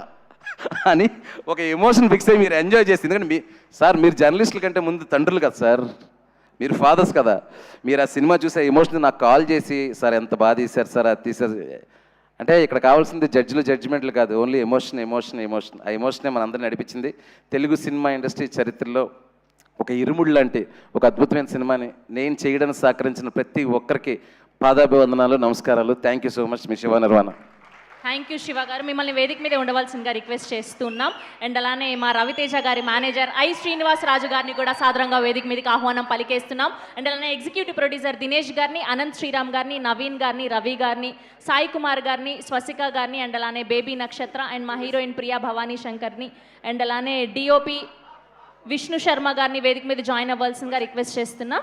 అని ఒక ఎమోషన్ ఫిక్స్ అయ్యి మీరు ఎంజాయ్ చేసి. ఎందుకంటే సార్ మీరు జర్నలిస్టుల కంటే ముందు తండ్రులు కదా సార్, మీరు ఫాదర్స్ కదా. మీరు ఆ సినిమా చూసే ఎమోషన్ నాకు కాల్ చేసి సార్ ఎంత బాగా తీశారు సార్, అది తీశారు అంటే ఇక్కడ కావాల్సింది జడ్జిమెంట్లు కాదు, ఓన్లీ ఎమోషన్. ఆ ఎమోషనే మనందరిని నడిపించింది. తెలుగు సినిమా ఇండస్ట్రీ చరిత్రలో ఒక ఇరుముడు లాంటి ఒక అద్భుతమైన సినిమాని నేను చేయడానికి సహకరించిన ప్రతి ఒక్కరికి పాదాభివందనాలు, నమస్కారాలు. Thank you so much. Me Shiva Nirvana.
Thank you Shiva గారు. మిమ్మల్ని వేదిక మీద ఉండవలసిందిగా రిక్వెస్ట్ చేస్తున్నాం. అండ్ అలానే మా రవితేజ గారి మేనేజర్ ఐ శ్రీనివాస్ రాజు గారిని కూడా సాదరంగా వేదిక మీదకి ఆహ్వానం పలికేస్తున్నాం. అండ్ అలానే ఎగ్జిక్యూటివ్ ప్రొడ్యూసర్ దినేష్ గారిని, అనంత్ శ్రీరామ్ గారిని, నవీన్ గారిని, రవి గారిని, సాయి కుమార్ గారిని, స్వసిక గారిని, అండ్ అలానే బేబీ నక్షత్ర అండ్ మా హీరోయిన్ ప్రియా భవానీ శంకర్ని, అండ్ అలానే డిఓపి విష్ణు శర్మ గారిని వేదిక మీద జాయిన్ అవ్వాల్సిందిగా రిక్వెస్ట్ చేస్తున్నాం.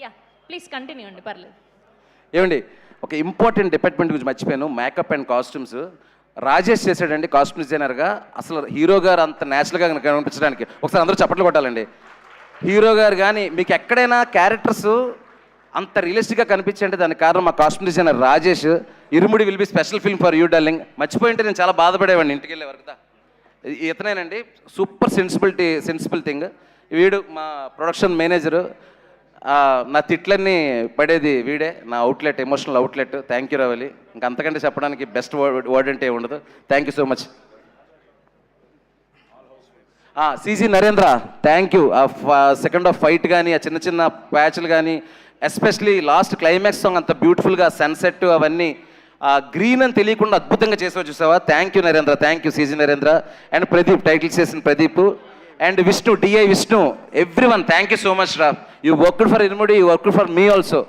యా ప్లీజ్ కంటిన్యూ అండి, పర్లేదు.
ఏమండి ఒక ఇంపార్టెంట్ డిపార్ట్మెంట్ గురించి మర్చిపోయాను, మేకప్ అండ్ కాస్ట్యూమ్స్. రాజేష్ చేశాడండి కాస్ట్యూమ్ డిజైనర్గా. అసలు హీరో గారు అంత న్యాచురల్గా కనిపించడానికి ఒకసారి అందరూ చప్పట్లు కొట్టాలండి. హీరో గారు కానీ మీకు ఎక్కడైనా క్యారెక్టర్స్ అంత రియలిస్టిక్గా కనిపించండి, దానికి కారణం మా costume designer Rajesh. Irumudi will be special film for you darling. మర్చిపోయింటే నేను చాలా బాధపడేవాడిని ఇంటికి వెళ్ళే వరకు. ఇతనేనండి సూపర్ సెన్సిబుల్ థింగ్. వీడు మా ప్రొడక్షన్ మేనేజరు. నా తిట్లన్నీ పడేది వీడే, నా outlet, emotional outlet. Thank you Ravali. ఇంకా అంతకంటే చెప్పడానికి బెస్ట్ వర్డ్ అంటే ఉండదు. Thank you so much. CG Narendra thank you. Second half fight కానీ, ఆ చిన్న చిన్న ప్యాచ్లు కానీ, ఎస్పెషలీ లాస్ట్ క్లైమాక్స్ సాంగ్ అంత బ్యూటిఫుల్గా సన్సెట్ అవన్నీ గ్రీన్ అని తెలియకుండా అద్భుతంగా చేసావు చూసావా. Thank you Narendra, thank you CG Narendra. And Pradeep titles చేసిన Pradeep and Vishnu, DI Vishnu, everyone thank you so much రా. You worked for Irumudi, you worked for me also.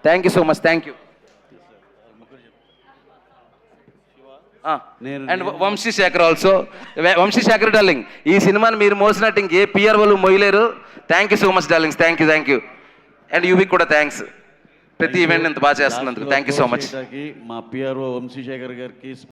Thank you so much, thank you. And Vamshi Shekhar also. Vamshi Shekhar darling, ఈ సినిమాని మీరు మోసినట్టు ఇంకే PR వాళ్ళు మోయలేరు. Thank you so much darlings, thank you. And UV కూడా thanks, ప్రతి ఈవెంట్ ఇంత బాగా చేస్తున్నందుకు థ్యాంక్ యూ సో మచ్.
మా పిఆర్ఓ వంశీశేఖర్ గారికి